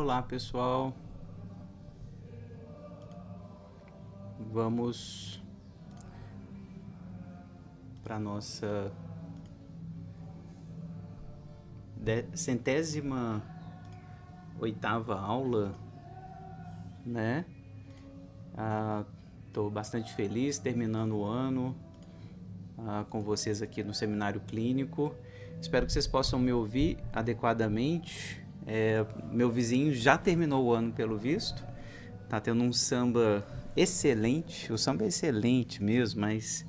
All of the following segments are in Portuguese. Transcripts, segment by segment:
Olá, pessoal. Vamos para nossa 108ª aula, né? Estou bastante feliz terminando o ano com vocês aqui no seminário clínico. Espero que vocês possam me ouvir adequadamente. Meu vizinho já terminou o ano, pelo visto. Tá tendo um samba excelente. O samba é excelente mesmo, mas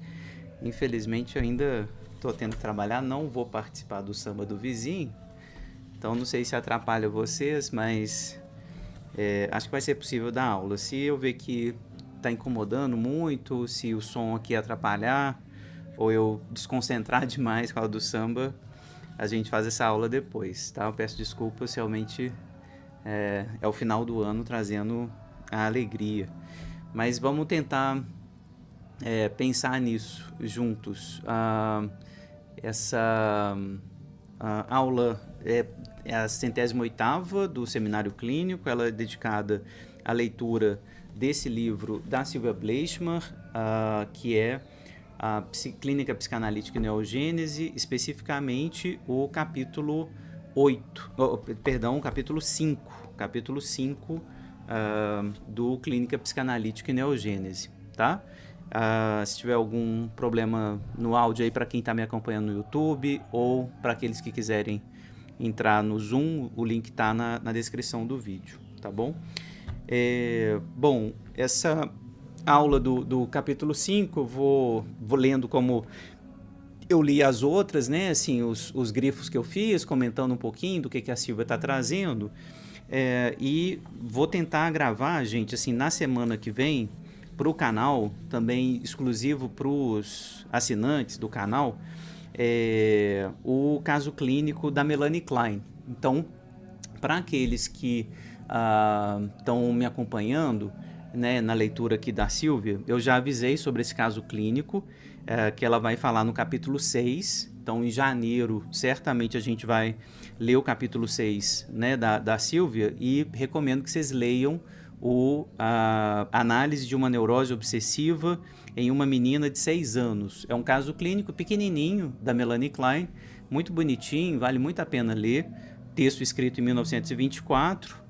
infelizmente eu ainda estou tendo que trabalhar. Não vou participar do samba do vizinho. Então não sei se atrapalha vocês, mas acho que vai ser possível dar aula. Se eu ver que está incomodando muito, se o som aqui atrapalhar, ou eu desconcentrar demais com a do samba, a gente faz essa aula depois, tá? Eu peço desculpas, realmente é o final do ano trazendo a alegria. Mas vamos tentar pensar nisso juntos. Essa aula é a 108ª do Seminário Clínico, ela é dedicada à leitura desse livro da Sylvia Bleichmer, que é a Clínica Psicanalítica e Neogênese, especificamente o capítulo 5 do Clínica Psicanalítica e Neogênese, tá? Se tiver algum problema no áudio aí para quem está me acompanhando no YouTube ou para aqueles que quiserem entrar no Zoom, o link está na descrição do vídeo, tá bom? Bom, essa aula do capítulo 5, eu vou lendo como eu li as outras, né? Assim, os grifos que eu fiz, comentando um pouquinho do que a Silvia está trazendo. E vou tentar gravar, gente, assim, na semana que vem, para o canal, também exclusivo para os assinantes do canal, o caso clínico da Melanie Klein. Então, para aqueles que estão me acompanhando, né, na leitura aqui da Silvia, eu já avisei sobre esse caso clínico, que ela vai falar no capítulo 6. Então, em janeiro, certamente a gente vai ler o capítulo 6, né, da Silvia, e recomendo que vocês leiam a análise de uma neurose obsessiva em uma menina de 6 anos. É um caso clínico pequenininho da Melanie Klein, muito bonitinho, vale muito a pena ler. Texto escrito em 1924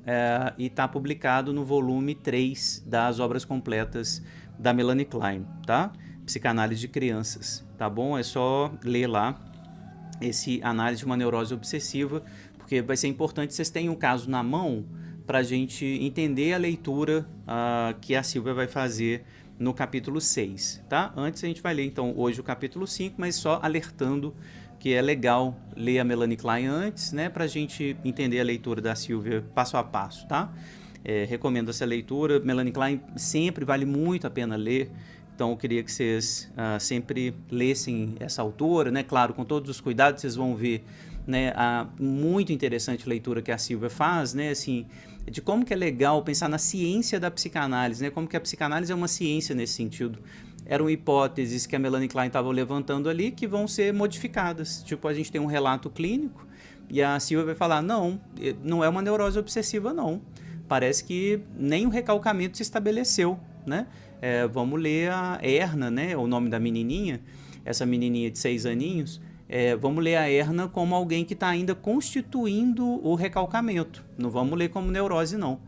e está publicado no volume 3 das obras completas da Melanie Klein, tá? Psicanálise de crianças, tá bom? É só ler lá esse análise de uma neurose obsessiva, porque vai ser importante que vocês tenham o caso na mão para a gente entender a leitura que a Silvia vai fazer no capítulo 6, tá? Antes a gente vai ler, então, hoje o capítulo 5, mas só alertando que é legal ler a Melanie Klein antes, né, para a gente entender a leitura da Silvia passo a passo, tá? Recomendo essa leitura. Melanie Klein sempre vale muito a pena ler, então eu queria que vocês sempre lessem essa autora, né? Claro, com todos os cuidados, vocês vão ver, né, a muito interessante leitura que a Silvia faz, né, assim, de como que é legal pensar na ciência da psicanálise, né, como que a psicanálise é uma ciência nesse sentido. Eram hipóteses que a Melanie Klein estava levantando ali que vão ser modificadas. Tipo, a gente tem um relato clínico e a Silvia vai falar, não é uma neurose obsessiva, não. Parece que nem o recalcamento se estabeleceu, né? Vamos ler a Erna, né, o nome da menininha, essa menininha de 6 aninhos. Vamos ler a Erna como alguém que está ainda constituindo o recalcamento. Não vamos ler como neurose, não.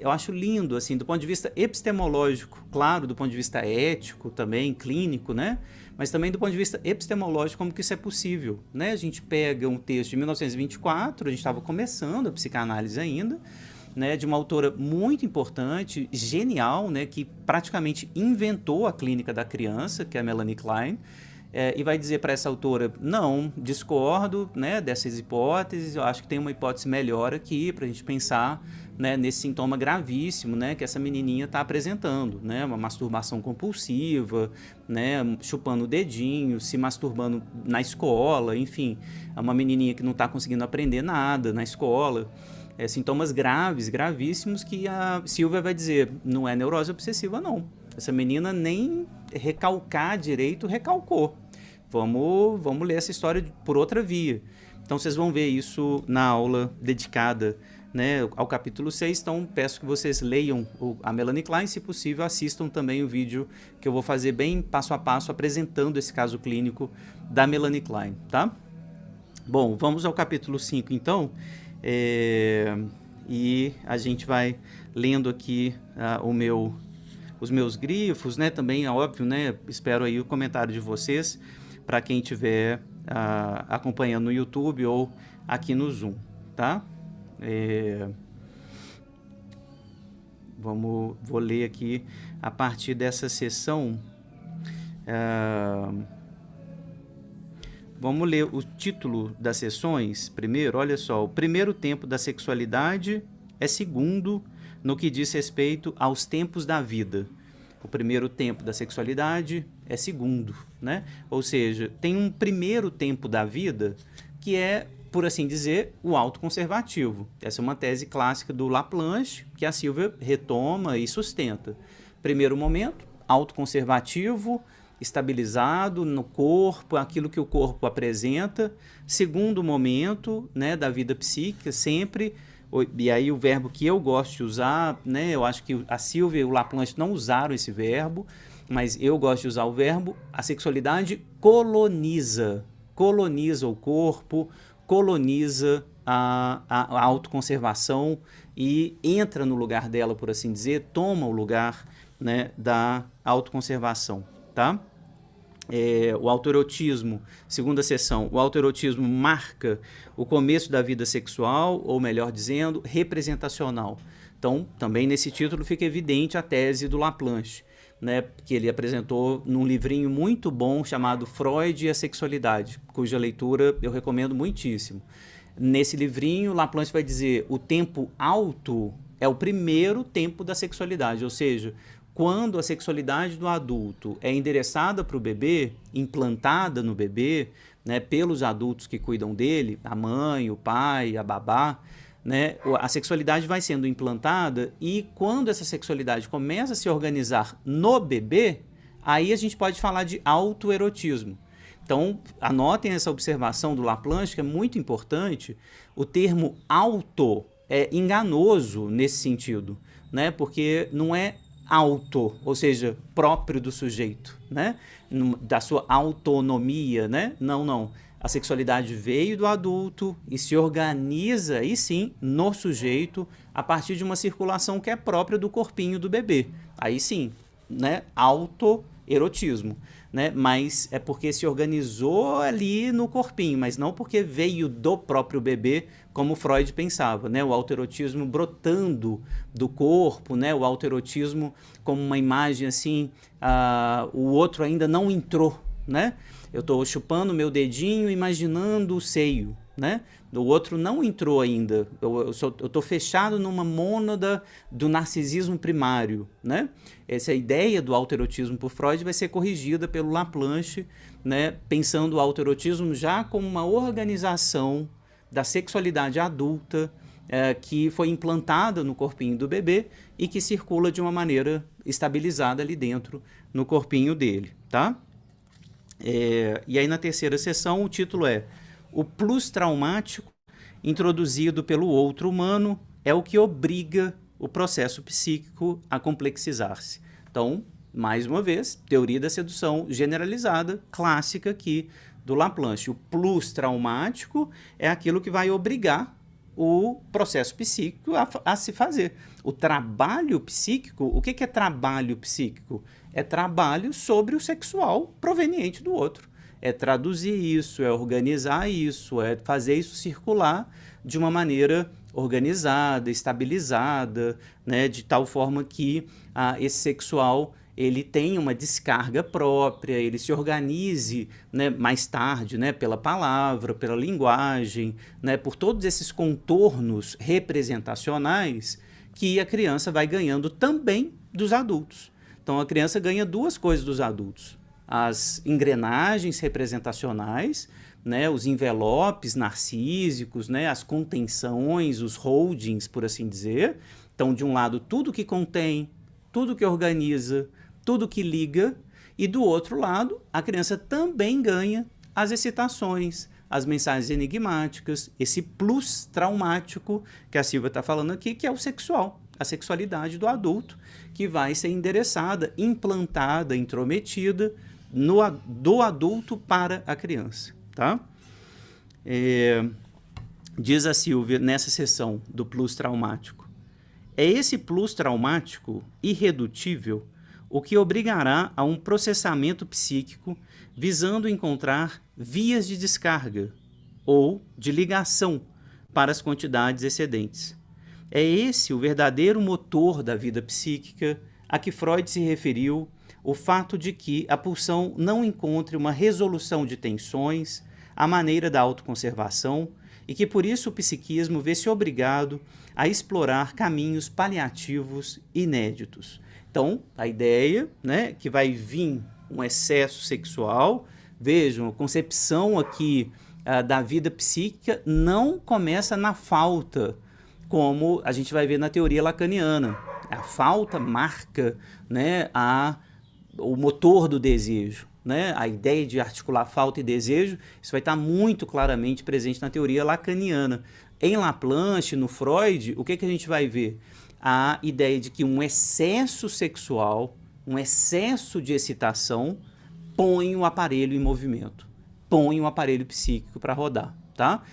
Eu acho lindo, assim, do ponto de vista epistemológico, claro, do ponto de vista ético também, clínico, né? Mas também do ponto de vista epistemológico, como que isso é possível, né? A gente pega um texto de 1924, a gente estava começando a psicanálise ainda, né, de uma autora muito importante, genial, né, que praticamente inventou a clínica da criança, que é a Melanie Klein, e vai dizer para essa autora, não, discordo, né, dessas hipóteses, eu acho que tem uma hipótese melhor aqui para a gente pensar, né, nesse sintoma gravíssimo, né, que essa menininha está apresentando, né, uma masturbação compulsiva, né, chupando o dedinho, se masturbando na escola, enfim, é uma menininha que não está conseguindo aprender nada na escola, sintomas graves, gravíssimos, que a Silvia vai dizer, não é neurose obsessiva, não. Essa menina nem recalcar direito recalcou. Vamos ler essa história por outra via. Então vocês vão ver isso na aula dedicada né, ao capítulo 6, então peço que vocês leiam a Melanie Klein, se possível assistam também o vídeo que eu vou fazer bem passo a passo apresentando esse caso clínico da Melanie Klein, tá? Bom, vamos ao capítulo 5 então, e a gente vai lendo aqui os meus grifos, né, também é óbvio, né, espero aí o comentário de vocês para quem estiver acompanhando no YouTube ou aqui no Zoom, tá? Vou ler aqui a partir dessa sessão. Vamos ler o título das sessões primeiro. Olha só, o primeiro tempo da sexualidade é segundo no que diz respeito aos tempos da vida. O primeiro tempo da sexualidade é segundo, né? Ou seja, tem um primeiro tempo da vida que é, por assim dizer, o autoconservativo. Essa é uma tese clássica do Laplanche, que a Silvia retoma e sustenta. Primeiro momento, autoconservativo, estabilizado no corpo, aquilo que o corpo apresenta. Segundo momento, né, da vida psíquica, sempre, e aí o verbo que eu gosto de usar, né, eu acho que a Silvia e o Laplanche não usaram esse verbo, mas eu gosto de usar o verbo, a sexualidade coloniza o corpo, coloniza a autoconservação e entra no lugar dela, por assim dizer, toma o lugar, né, da autoconservação, tá? O autoerotismo, segunda seção, o autoerotismo marca o começo da vida sexual, ou melhor dizendo, representacional. Então, também nesse título fica evidente a tese do Laplanche, né, que ele apresentou num livrinho muito bom chamado Freud e a Sexualidade, cuja leitura eu recomendo muitíssimo. Nesse livrinho, Laplanche vai dizer o tempo alto é o primeiro tempo da sexualidade, ou seja, quando a sexualidade do adulto é endereçada para o bebê, implantada no bebê, né, pelos adultos que cuidam dele, a mãe, o pai, a babá, né, a sexualidade vai sendo implantada e quando essa sexualidade começa a se organizar no bebê, aí a gente pode falar de autoerotismo. Então, anotem essa observação do Laplanche, que é muito importante. O termo auto é enganoso nesse sentido, né, porque não é auto, ou seja, próprio do sujeito, né? Da sua autonomia, né? Não. A sexualidade veio do adulto e se organiza, aí sim, no sujeito, a partir de uma circulação que é própria do corpinho do bebê. Aí sim, né? Autoerotismo, né? Mas é porque se organizou ali no corpinho, mas não porque veio do próprio bebê, como Freud pensava, né? O autoerotismo brotando do corpo, né? O autoerotismo como uma imagem assim, o outro ainda não entrou, né? Eu estou chupando meu dedinho, imaginando o seio, né? O outro não entrou ainda. Eu estou fechado numa mônada do narcisismo primário, né? Essa ideia do autoerotismo por Freud vai ser corrigida pelo Laplanche, né? Pensando o autoerotismo já como uma organização da sexualidade adulta que foi implantada no corpinho do bebê e que circula de uma maneira estabilizada ali dentro no corpinho dele, tá? E aí na terceira sessão o título é O plus traumático introduzido pelo outro humano é o que obriga o processo psíquico a complexizar-se. Então, mais uma vez, teoria da sedução generalizada, clássica aqui do Laplanche. O plus traumático é aquilo que vai obrigar o processo psíquico a se fazer. O trabalho psíquico, o que é trabalho psíquico? É trabalho sobre o sexual proveniente do outro. É traduzir isso, é organizar isso, é fazer isso circular de uma maneira organizada, estabilizada, né, de tal forma que esse sexual ele tenha uma descarga própria, ele se organize, né, mais tarde, né, pela palavra, pela linguagem, né, por todos esses contornos representacionais que a criança vai ganhando também dos adultos. Então a criança ganha duas coisas dos adultos: as engrenagens representacionais, né, os envelopes narcísicos, né, as contenções, os holdings, por assim dizer. Então, de um lado, tudo que contém, tudo que organiza, tudo que liga, e do outro lado, a criança também ganha as excitações, as mensagens enigmáticas, esse plus traumático que a Silvia está falando aqui, que é o sexual, a sexualidade do adulto, que vai ser endereçada, implantada, intrometida do adulto para a criança, tá? Diz a Silvia nessa sessão do plus traumático: é esse plus traumático irredutível o que obrigará a um processamento psíquico visando encontrar vias de descarga ou de ligação para as quantidades excedentes. É esse o verdadeiro motor da vida psíquica a que Freud se referiu, o fato de que a pulsão não encontre uma resolução de tensões à maneira da autoconservação e que por isso o psiquismo vê-se obrigado a explorar caminhos paliativos inéditos. Então, a ideia, né, que vai vir um excesso sexual, vejam, a concepção aqui da vida psíquica não começa na falta, como a gente vai ver na teoria lacaniana. A falta marca, né, o motor do desejo, né? A ideia de articular falta e desejo, isso vai estar muito claramente presente na teoria lacaniana. Em Laplanche, no Freud, o que a gente vai ver? A ideia de que um excesso sexual, um excesso de excitação, põe o aparelho em movimento, põe o aparelho psíquico para rodar, tá?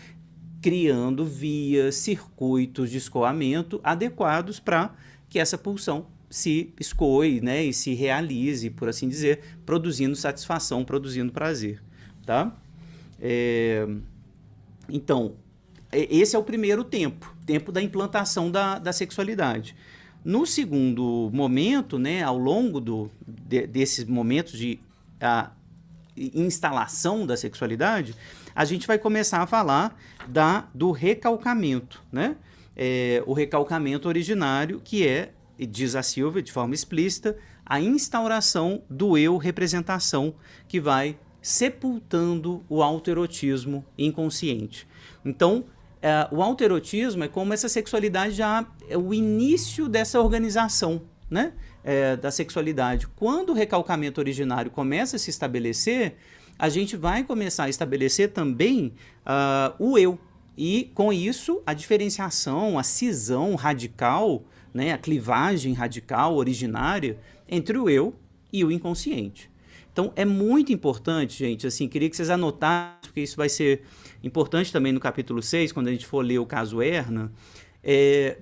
Criando vias, circuitos de escoamento adequados para que essa pulsão se escoe, né, e se realize, por assim dizer, produzindo satisfação, produzindo prazer, tá? Então, esse é o primeiro tempo da implantação da sexualidade. No segundo momento, né, ao longo desses momentos de instalação da sexualidade, a gente vai começar a falar do recalcamento, né? O recalcamento originário, que é, diz a Silvia de forma explícita, a instauração do eu-representação, que vai sepultando o autoerotismo inconsciente. Então, o autoerotismo é como essa sexualidade já é o início dessa organização, né, da sexualidade. Quando o recalcamento originário começa a se estabelecer, a gente vai começar a estabelecer também o eu. E, com isso, a diferenciação, a cisão radical, né, a clivagem radical originária entre o eu e o inconsciente. Então, é muito importante, gente, assim, queria que vocês anotassem, porque isso vai ser importante também no capítulo 6, quando a gente for ler o caso Erna,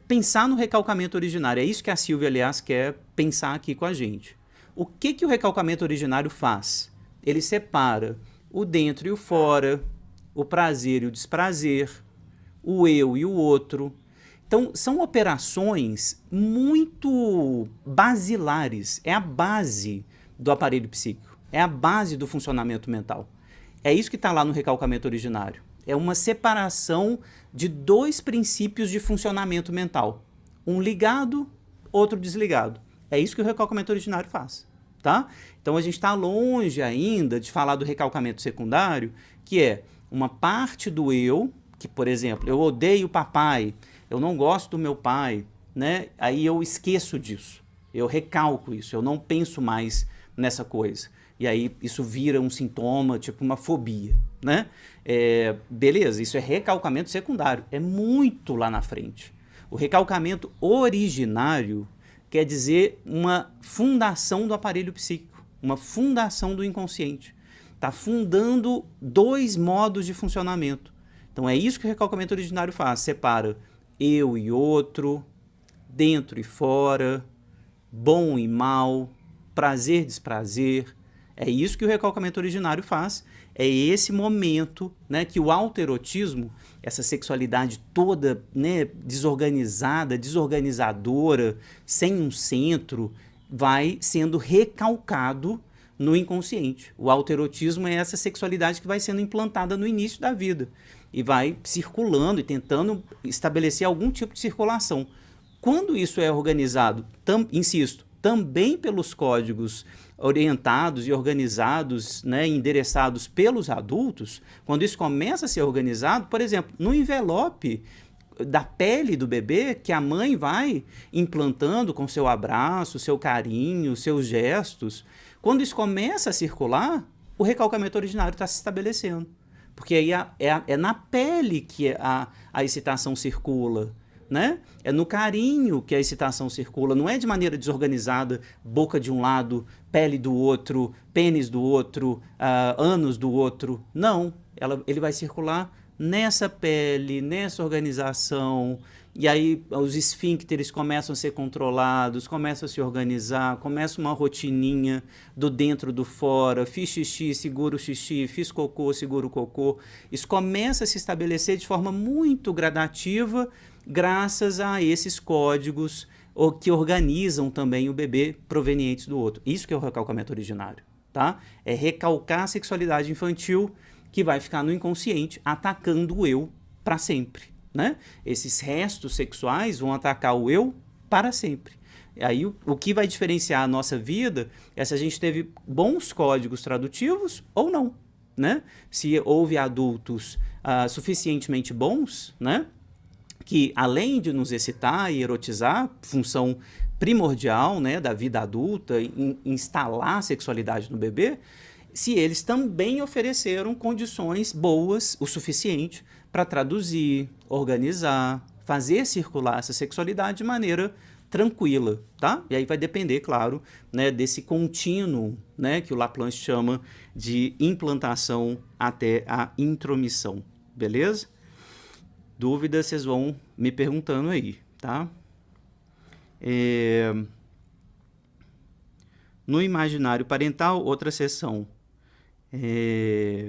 pensar no recalcamento originário. É isso que a Silvia, aliás, quer pensar aqui com a gente. O que o recalcamento originário faz? Ele separa o dentro e o fora, o prazer e o desprazer, o eu e o outro. Então, são operações muito basilares, é a base do aparelho psíquico, é a base do funcionamento mental. É isso que está lá no recalcamento originário. É uma separação de dois princípios de funcionamento mental. Um ligado, outro desligado. É isso que o recalcamento originário faz, tá? Então, a gente está longe ainda de falar do recalcamento secundário, que é uma parte do eu, que, por exemplo, eu odeio o papai, eu não gosto do meu pai, né? Aí eu esqueço disso, eu recalco isso, eu não penso mais nessa coisa. E aí isso vira um sintoma, tipo uma fobia, né? Beleza, isso é recalcamento secundário, é muito lá na frente. O recalcamento originário quer dizer uma fundação do aparelho psíquico, uma fundação do inconsciente. Está fundando dois modos de funcionamento. Então é isso que o recalcamento originário faz, separa eu e outro, dentro e fora, bom e mal, prazer e desprazer. É isso que o recalcamento originário faz. É esse momento, né, que o autoerotismo, essa sexualidade toda, né, desorganizada, desorganizadora, sem um centro, vai sendo recalcado no inconsciente. O autoerotismo é essa sexualidade que vai sendo implantada no início da vida e vai circulando e tentando estabelecer algum tipo de circulação. Quando isso é organizado, insisto, também pelos códigos orientados e organizados, né, endereçados pelos adultos, quando isso começa a ser organizado, por exemplo, no envelope da pele do bebê, que a mãe vai implantando com seu abraço, seu carinho, seus gestos, quando isso começa a circular, o recalcamento originário está se estabelecendo. Porque aí é na pele que a excitação circula, né? É no carinho que a excitação circula, não é de maneira desorganizada, boca de um lado, pele do outro, pênis do outro, ânus do outro. Não, ele vai circular nessa pele, nessa organização, e aí os esfíncteres começam a ser controlados, começam a se organizar, começa uma rotininha do dentro do fora, fiz xixi, seguro o xixi, fiz cocô, seguro o cocô. Isso começa a se estabelecer de forma muito gradativa, graças a esses códigos que organizam também o bebê provenientes do outro. Isso que é o recalcamento originário, tá? É recalcar a sexualidade infantil que vai ficar no inconsciente, atacando o eu para sempre, né? Esses restos sexuais vão atacar o eu para sempre. Aí o que vai diferenciar a nossa vida é se a gente teve bons códigos tradutivos ou não, né? Se houve adultos suficientemente bons, né? Que além de nos excitar e erotizar, função primordial, né, da vida adulta, instalar a sexualidade no bebê, se eles também ofereceram condições boas o suficiente para traduzir, organizar, fazer circular essa sexualidade de maneira tranquila, tá? E aí vai depender, claro, né, desse contínuo, né, que o Laplanche chama de implantação até a intromissão, beleza? Dúvidas vocês vão me perguntando aí, tá? No imaginário parental, outra seção.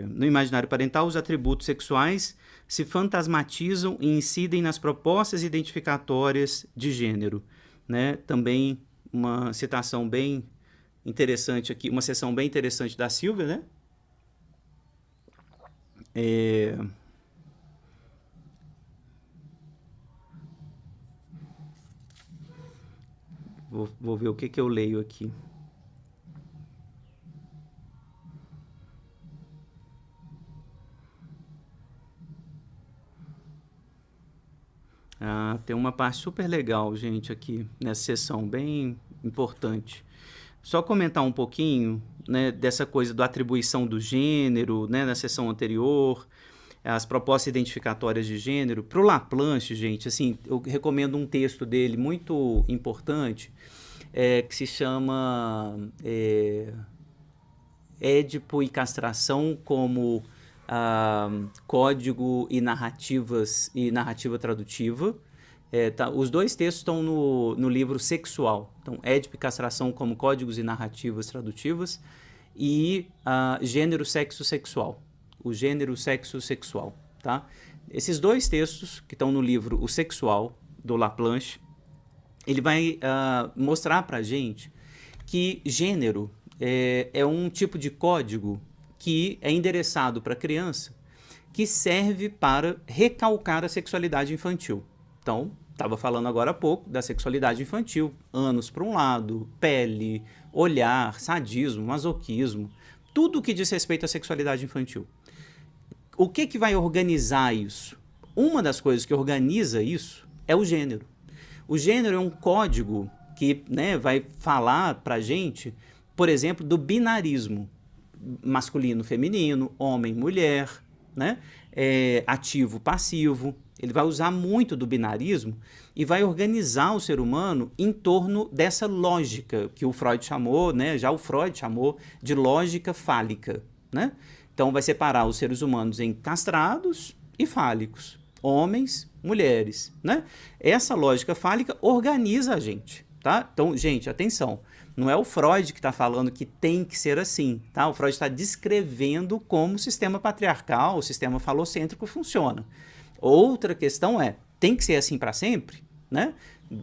No imaginário parental, os atributos sexuais se fantasmatizam e incidem nas propostas identificatórias de gênero, né? Também uma citação bem interessante aqui, uma seção bem interessante da Silvia, né? Vou ver o que eu leio aqui. Tem uma parte super legal, gente, aqui nessa sessão, bem importante. Só comentar um pouquinho, né, dessa coisa da atribuição do gênero, né, na sessão anterior, as propostas identificatórias de gênero. Para o Laplanche, gente, assim, eu recomendo um texto dele muito importante, que se chama Édipo e Castração como Código e narrativa tradutiva. Os dois textos estão no livro Sexual. Então, Édipo e Castração como Códigos e Narrativas Tradutivas e Gênero, Sexo, Sexual. O Gênero, Sexo, Sexual. Tá? Esses dois textos que estão no livro O Sexual, do Laplanche, ele vai mostrar para a gente que gênero é um tipo de código que é endereçado para a criança, que serve para recalcar a sexualidade infantil. Então, estava falando agora há pouco da sexualidade infantil, ânus para um lado, pele, olhar, sadismo, masoquismo, tudo que diz respeito à sexualidade infantil. O que vai organizar isso? Uma das coisas que organiza isso é o gênero. O gênero é um código que, né, vai falar para a gente, por exemplo, do binarismo, masculino, feminino, homem, mulher, né? Ativo, passivo. Ele vai usar muito do binarismo e vai organizar o ser humano em torno dessa lógica que o Freud chamou, né? Já o Freud chamou de lógica fálica, né? Então vai separar os seres humanos em castrados e fálicos, homens, mulheres, né? Essa lógica fálica organiza a gente, tá? Então, gente, atenção. Não é o Freud que está falando que tem que ser assim, tá? O Freud está descrevendo como o sistema patriarcal, o sistema falocêntrico funciona. Outra questão tem que ser assim para sempre, né?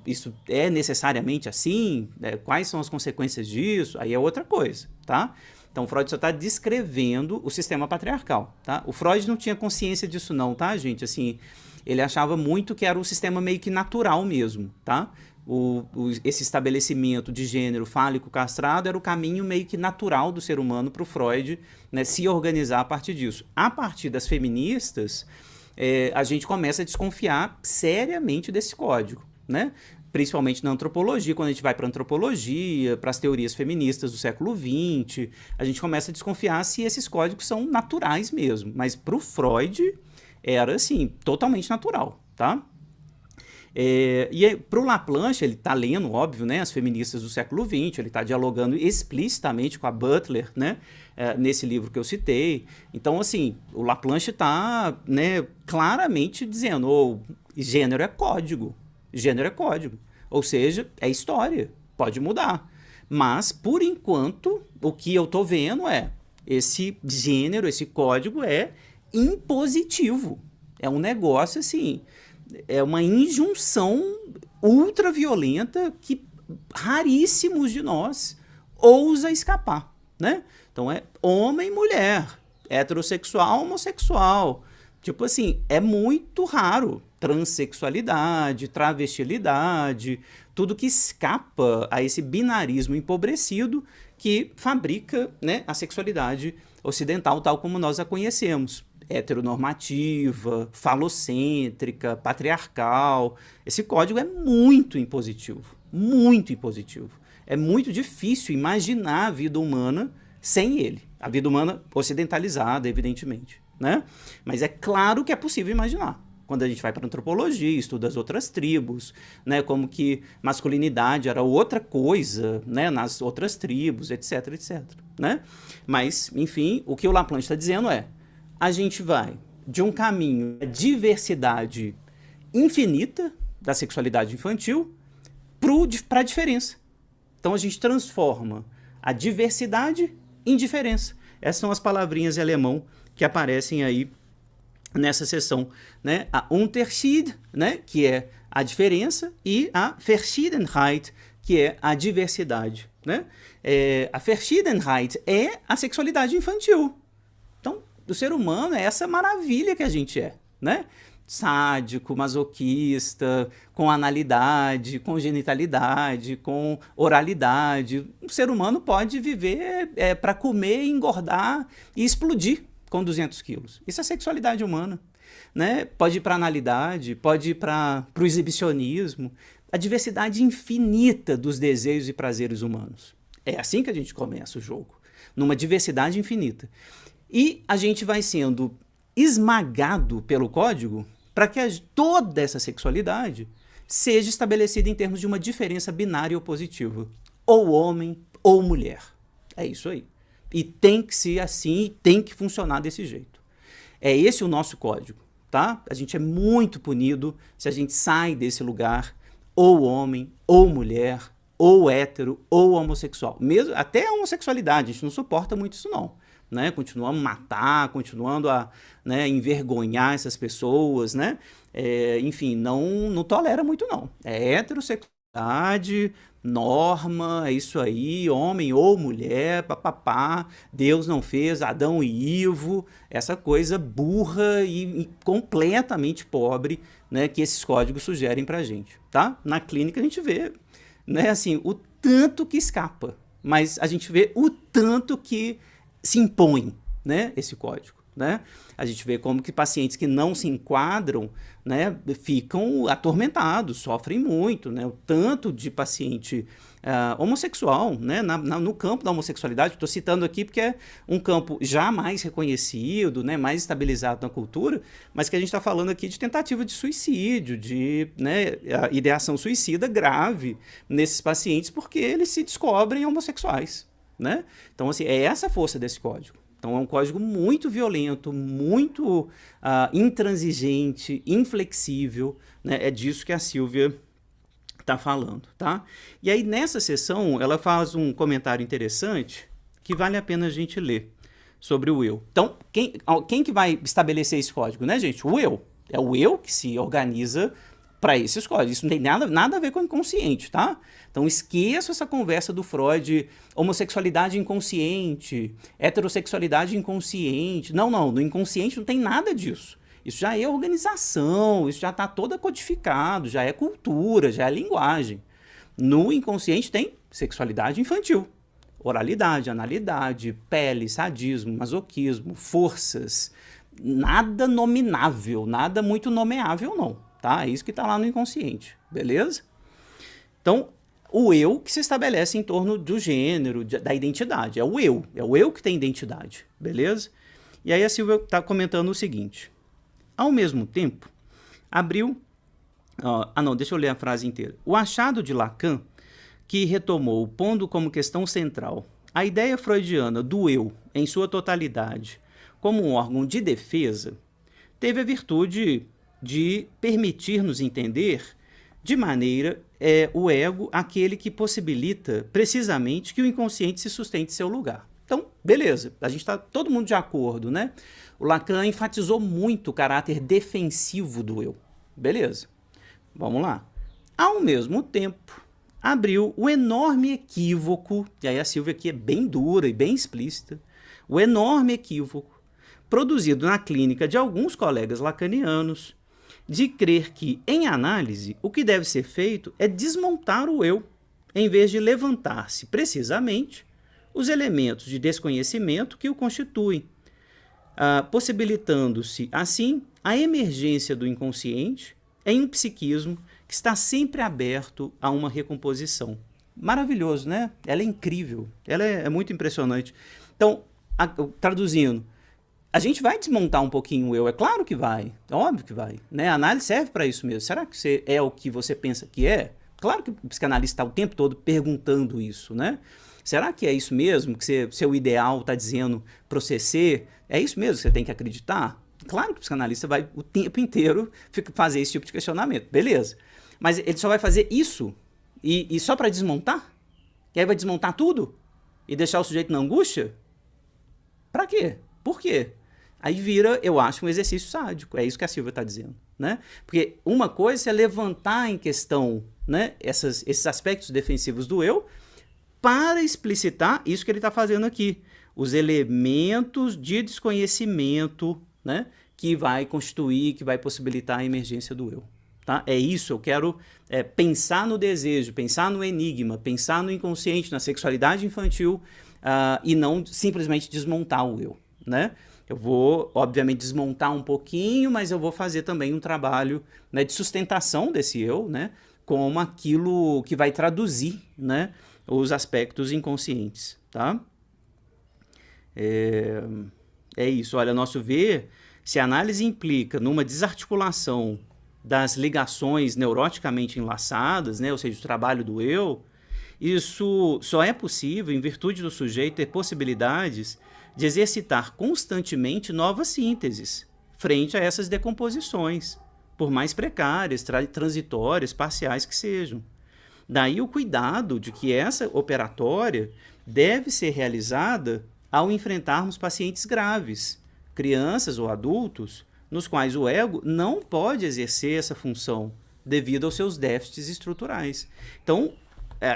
Isso é necessariamente assim? Quais são as consequências disso? Aí é outra coisa, tá? Então, o Freud só está descrevendo o sistema patriarcal, tá? O Freud não tinha consciência disso não, tá, gente? Assim, ele achava muito que era um sistema meio que natural mesmo, tá? Esse estabelecimento de gênero fálico castrado era o caminho meio que natural do ser humano para o Freud, né, se organizar a partir disso. A partir das feministas, a gente começa a desconfiar seriamente desse código, né? Principalmente na antropologia, quando a gente vai para a antropologia, para as teorias feministas do século XX, a gente começa a desconfiar se esses códigos são naturais mesmo. Mas para o Freud era, assim, totalmente natural, tá? E para o Laplanche, ele está lendo, óbvio, né, as feministas do século XX, ele está dialogando explicitamente com a Butler, né, nesse livro que eu citei. Então, assim, o Laplanche está, né, claramente dizendo, gênero é código. Gênero é código. Ou seja, é história. Pode mudar. Mas, por enquanto, o que eu estou vendo é esse gênero, esse código é impositivo. É um negócio, assim, é uma injunção ultra violenta que raríssimos de nós ousa escapar, né? Então é homem e mulher, heterossexual, homossexual. Tipo assim, é muito raro transexualidade, travestilidade, tudo que escapa a esse binarismo empobrecido que fabrica, né, a sexualidade ocidental tal como nós a conhecemos. Heteronormativa, falocêntrica, patriarcal. Esse código é muito impositivo, muito impositivo. É muito difícil imaginar a vida humana sem ele. A vida humana ocidentalizada, evidentemente, né? Mas é claro que é possível imaginar. Quando a gente vai para a antropologia, estuda as outras tribos, né, como que masculinidade era outra coisa, né, nas outras tribos, etc, etc, né? Mas, enfim, o que o Laplanche está dizendo é: a gente vai de um caminho de diversidade infinita da sexualidade infantil para a diferença. Então a gente transforma a diversidade em diferença. Essas são as palavrinhas em alemão que aparecem aí nessa seção, né? A Unterschied, né, que é a diferença, e a Verschiedenheit, que é a diversidade, né? A Verschiedenheit é a sexualidade infantil. Então, o ser humano é essa maravilha que a gente é, né? Sádico, masoquista, com analidade, com genitalidade, com oralidade. O ser humano pode viver para comer, engordar e explodir com 200 quilos. Isso é sexualidade humana, né? Pode ir para analidade, pode ir para o exibicionismo. A diversidade infinita dos desejos e prazeres humanos. É assim que a gente começa o jogo, numa diversidade infinita. E a gente vai sendo esmagado pelo código para que toda essa sexualidade seja estabelecida em termos de uma diferença binária ou positiva. Ou homem ou mulher. É isso aí. E tem que ser assim, e tem que funcionar desse jeito. É esse o nosso código, tá? A gente é muito punido se a gente sai desse lugar, ou homem, ou mulher, ou hétero, ou homossexual. Mesmo, até a homossexualidade, a gente não suporta muito isso não. Né? Continuando a matar, continuando a, né, envergonhar essas pessoas, né? Enfim, não tolera muito não. É heterossexualidade, norma, é isso aí, homem ou mulher, papapá, Deus não fez Adão e Ivo, essa coisa burra e completamente pobre, né, que esses códigos sugerem pra gente, tá? Na clínica a gente vê, né, assim, o tanto que escapa, mas a gente vê o tanto que se impõe, né, esse código, né? A gente vê como que pacientes que não se enquadram, né, ficam atormentados, sofrem muito, né? O tanto de paciente homossexual, né, no campo da homossexualidade, estou citando aqui porque é um campo já mais reconhecido, né, mais estabilizado na cultura, mas que a gente está falando aqui de tentativa de suicídio, de, né, ideação suicida grave nesses pacientes porque eles se descobrem homossexuais. Né? Então, assim, é essa a força desse código. Então, é um código muito violento, muito intransigente, inflexível, né? É disso que a Silvia está falando, tá? E aí, nessa sessão, ela faz um comentário interessante que vale a pena a gente ler sobre o eu. Então, quem que vai estabelecer esse código, né, gente? O eu. É o eu que se organiza para esses códigos. Isso não tem nada a ver com o inconsciente, tá? Então esqueça essa conversa do Freud, homossexualidade inconsciente, heterossexualidade inconsciente. Não, no inconsciente não tem nada disso. Isso já é organização, isso já está toda codificado, já é cultura, já é linguagem. No inconsciente tem sexualidade infantil, oralidade, analidade, pele, sadismo, masoquismo, forças. Nada nominável, nada muito nomeável, não. tá? É isso que está lá no inconsciente, beleza? Então, o eu que se estabelece em torno do gênero, da identidade, é o eu que tem identidade, beleza? E aí a Silvia está comentando o seguinte: ao mesmo tempo, abriu... não, deixa eu ler a frase inteira. O achado de Lacan, que retomou, pondo como questão central a ideia freudiana do eu em sua totalidade como um órgão de defesa, teve a virtude de permitir-nos entender de maneira o ego aquele que possibilita precisamente que o inconsciente se sustente em seu lugar. Então, beleza, a gente está todo mundo de acordo, né? O Lacan enfatizou muito o caráter defensivo do eu. Beleza, vamos lá. Ao mesmo tempo, abriu o enorme equívoco, e aí a Silvia aqui é bem dura e bem explícita, o enorme equívoco produzido na clínica de alguns colegas lacanianos, de crer que, em análise, o que deve ser feito é desmontar o eu, em vez de levantar-se, precisamente, os elementos de desconhecimento que o constituem, possibilitando-se, assim, a emergência do inconsciente em um psiquismo que está sempre aberto a uma recomposição. Maravilhoso, né? Ela é incrível, ela é muito impressionante. Então, traduzindo, a gente vai desmontar um pouquinho o eu, é claro que vai, é óbvio que vai, né? A análise serve para isso mesmo. Será que você é o que você pensa que é? Claro que o psicanalista está o tempo todo perguntando isso, né? Será que é isso mesmo que seu ideal está dizendo para você ser? É isso mesmo que você tem que acreditar? Claro que o psicanalista vai o tempo inteiro fazer esse tipo de questionamento, beleza. Mas ele só vai fazer isso e só para desmontar? E aí vai desmontar tudo? E deixar o sujeito na angústia? Para quê? Por quê? Aí vira, eu acho, um exercício sádico. É isso que a Silvia está dizendo, né? Porque uma coisa é levantar em questão, né, esses aspectos defensivos do eu para explicitar isso que ele está fazendo aqui. Os elementos de desconhecimento, né, que vai constituir, que vai possibilitar a emergência do eu. Tá? É isso, eu quero pensar no desejo, pensar no enigma, pensar no inconsciente, na sexualidade infantil e não simplesmente desmontar o eu, né? Eu vou, obviamente, desmontar um pouquinho, mas eu vou fazer também um trabalho, né, de sustentação desse eu, né, como aquilo que vai traduzir, né, os aspectos inconscientes, tá? É isso, olha, a nosso ver, se a análise implica numa desarticulação das ligações neuroticamente enlaçadas, né, ou seja, o trabalho do eu, isso só é possível em virtude do sujeito ter possibilidades de exercitar constantemente novas sínteses frente a essas decomposições, por mais precárias, transitórias, parciais que sejam. Daí o cuidado de que essa operatória deve ser realizada ao enfrentarmos pacientes graves, crianças ou adultos, nos quais o ego não pode exercer essa função devido aos seus déficits estruturais. Então,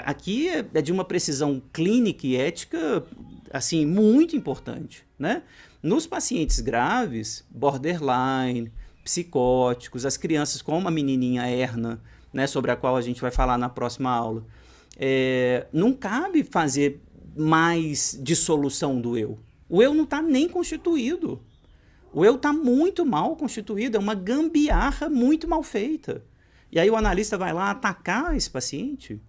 aqui é de uma precisão clínica e ética assim, muito importante, né? Nos pacientes graves, borderline, psicóticos, as crianças como a menininha Erna, né, sobre a qual a gente vai falar na próxima aula, não cabe fazer mais dissolução do eu. O eu não está nem constituído. O eu está muito mal constituído, é uma gambiarra muito mal feita. E aí o analista vai lá atacar esse paciente,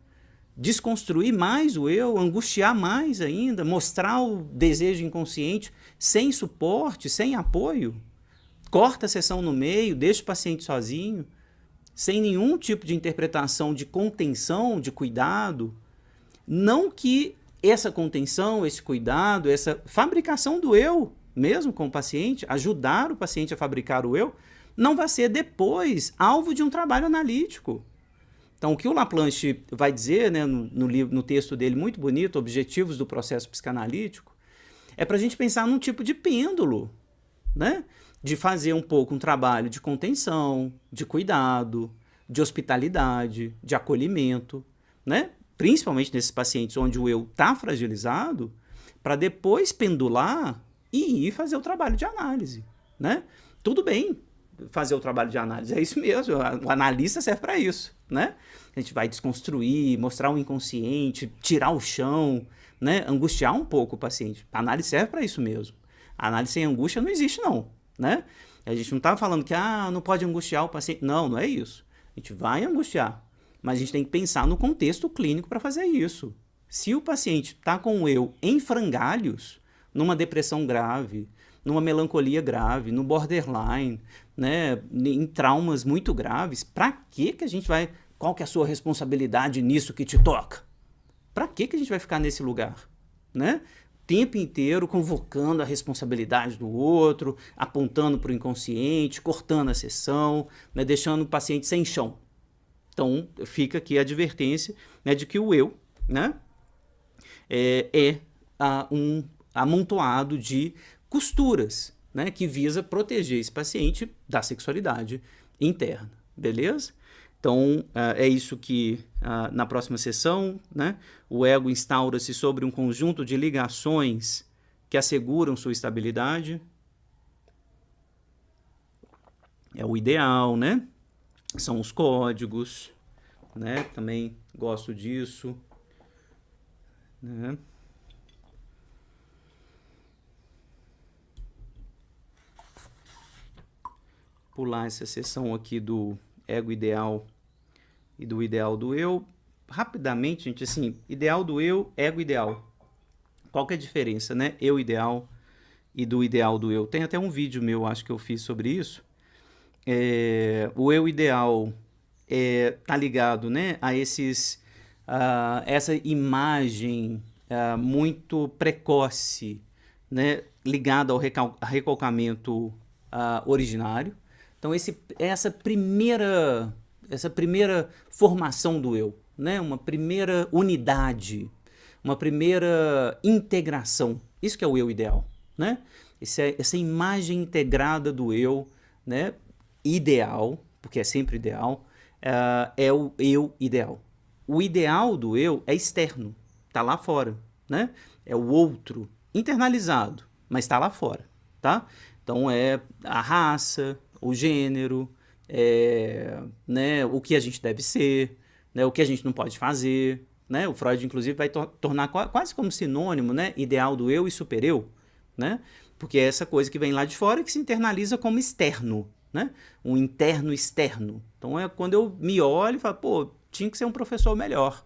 desconstruir mais o eu, angustiar mais ainda, mostrar o desejo inconsciente sem suporte, sem apoio. Corta a sessão no meio, deixa o paciente sozinho, sem nenhum tipo de interpretação de contenção, de cuidado. Não que essa contenção, esse cuidado, essa fabricação do eu, mesmo com o paciente, ajudar o paciente a fabricar o eu, não vai ser depois alvo de um trabalho analítico. Então, o que o Laplanche vai dizer, né, no texto dele muito bonito, Objetivos do Processo Psicanalítico, é para a gente pensar num tipo de pêndulo, né? De fazer um pouco um trabalho de contenção, de cuidado, de hospitalidade, de acolhimento, né? Principalmente nesses pacientes onde o eu está fragilizado, para depois pendular e ir fazer o trabalho de análise, né? Tudo bem fazer o trabalho de análise, é isso mesmo, o analista serve para isso, né? A gente vai desconstruir, mostrar o inconsciente, tirar o chão, né? Angustiar um pouco o paciente. A análise serve para isso mesmo. A análise sem angústia não existe não, né? A gente não está falando que não pode angustiar o paciente. Não, não é isso. A gente vai angustiar, mas a gente tem que pensar no contexto clínico para fazer isso. Se o paciente está com o eu em frangalhos, numa depressão grave, numa melancolia grave, no borderline, né, em traumas muito graves, para que a gente vai... Qual que é a sua responsabilidade nisso que te toca? Para que a gente vai ficar nesse lugar? Né? O tempo inteiro convocando a responsabilidade do outro, apontando para o inconsciente, cortando a sessão, né, deixando o paciente sem chão. Então, fica aqui a advertência, né, de que o eu, né, um amontoado de costuras, né, que visa proteger esse paciente da sexualidade interna, beleza? Então, é isso que, na próxima sessão, né, o ego instaura-se sobre um conjunto de ligações que asseguram sua estabilidade. É o ideal, né? São os códigos, né? Também gosto disso, né? Pular essa sessão aqui do ego ideal e do ideal do eu. Rapidamente, gente, assim, ideal do eu, ego ideal. Qual que é a diferença, né? Eu ideal e do ideal do eu. Tem até um vídeo meu, acho que eu fiz sobre isso. O eu ideal tá ligado, né, a essa imagem muito precoce, né, ligada ao recalcamento originário. Então, essa primeira formação do eu, né? Uma primeira unidade, uma primeira integração. Isso que é o eu ideal, né? Essa imagem integrada do eu, né? Ideal, porque é sempre ideal, é o eu ideal. O ideal do eu é externo, está lá fora, né? É o outro, internalizado, mas está lá fora, tá? Então, é a raça, o gênero, né, o que a gente deve ser, né, o que a gente não pode fazer, né? O Freud, inclusive, vai tornar quase como sinônimo, né, ideal do eu e supereu, né? Porque é essa coisa que vem lá de fora e que se internaliza como externo, né? Um interno externo. Então, é quando eu me olho e falo, pô, tinha que ser um professor melhor.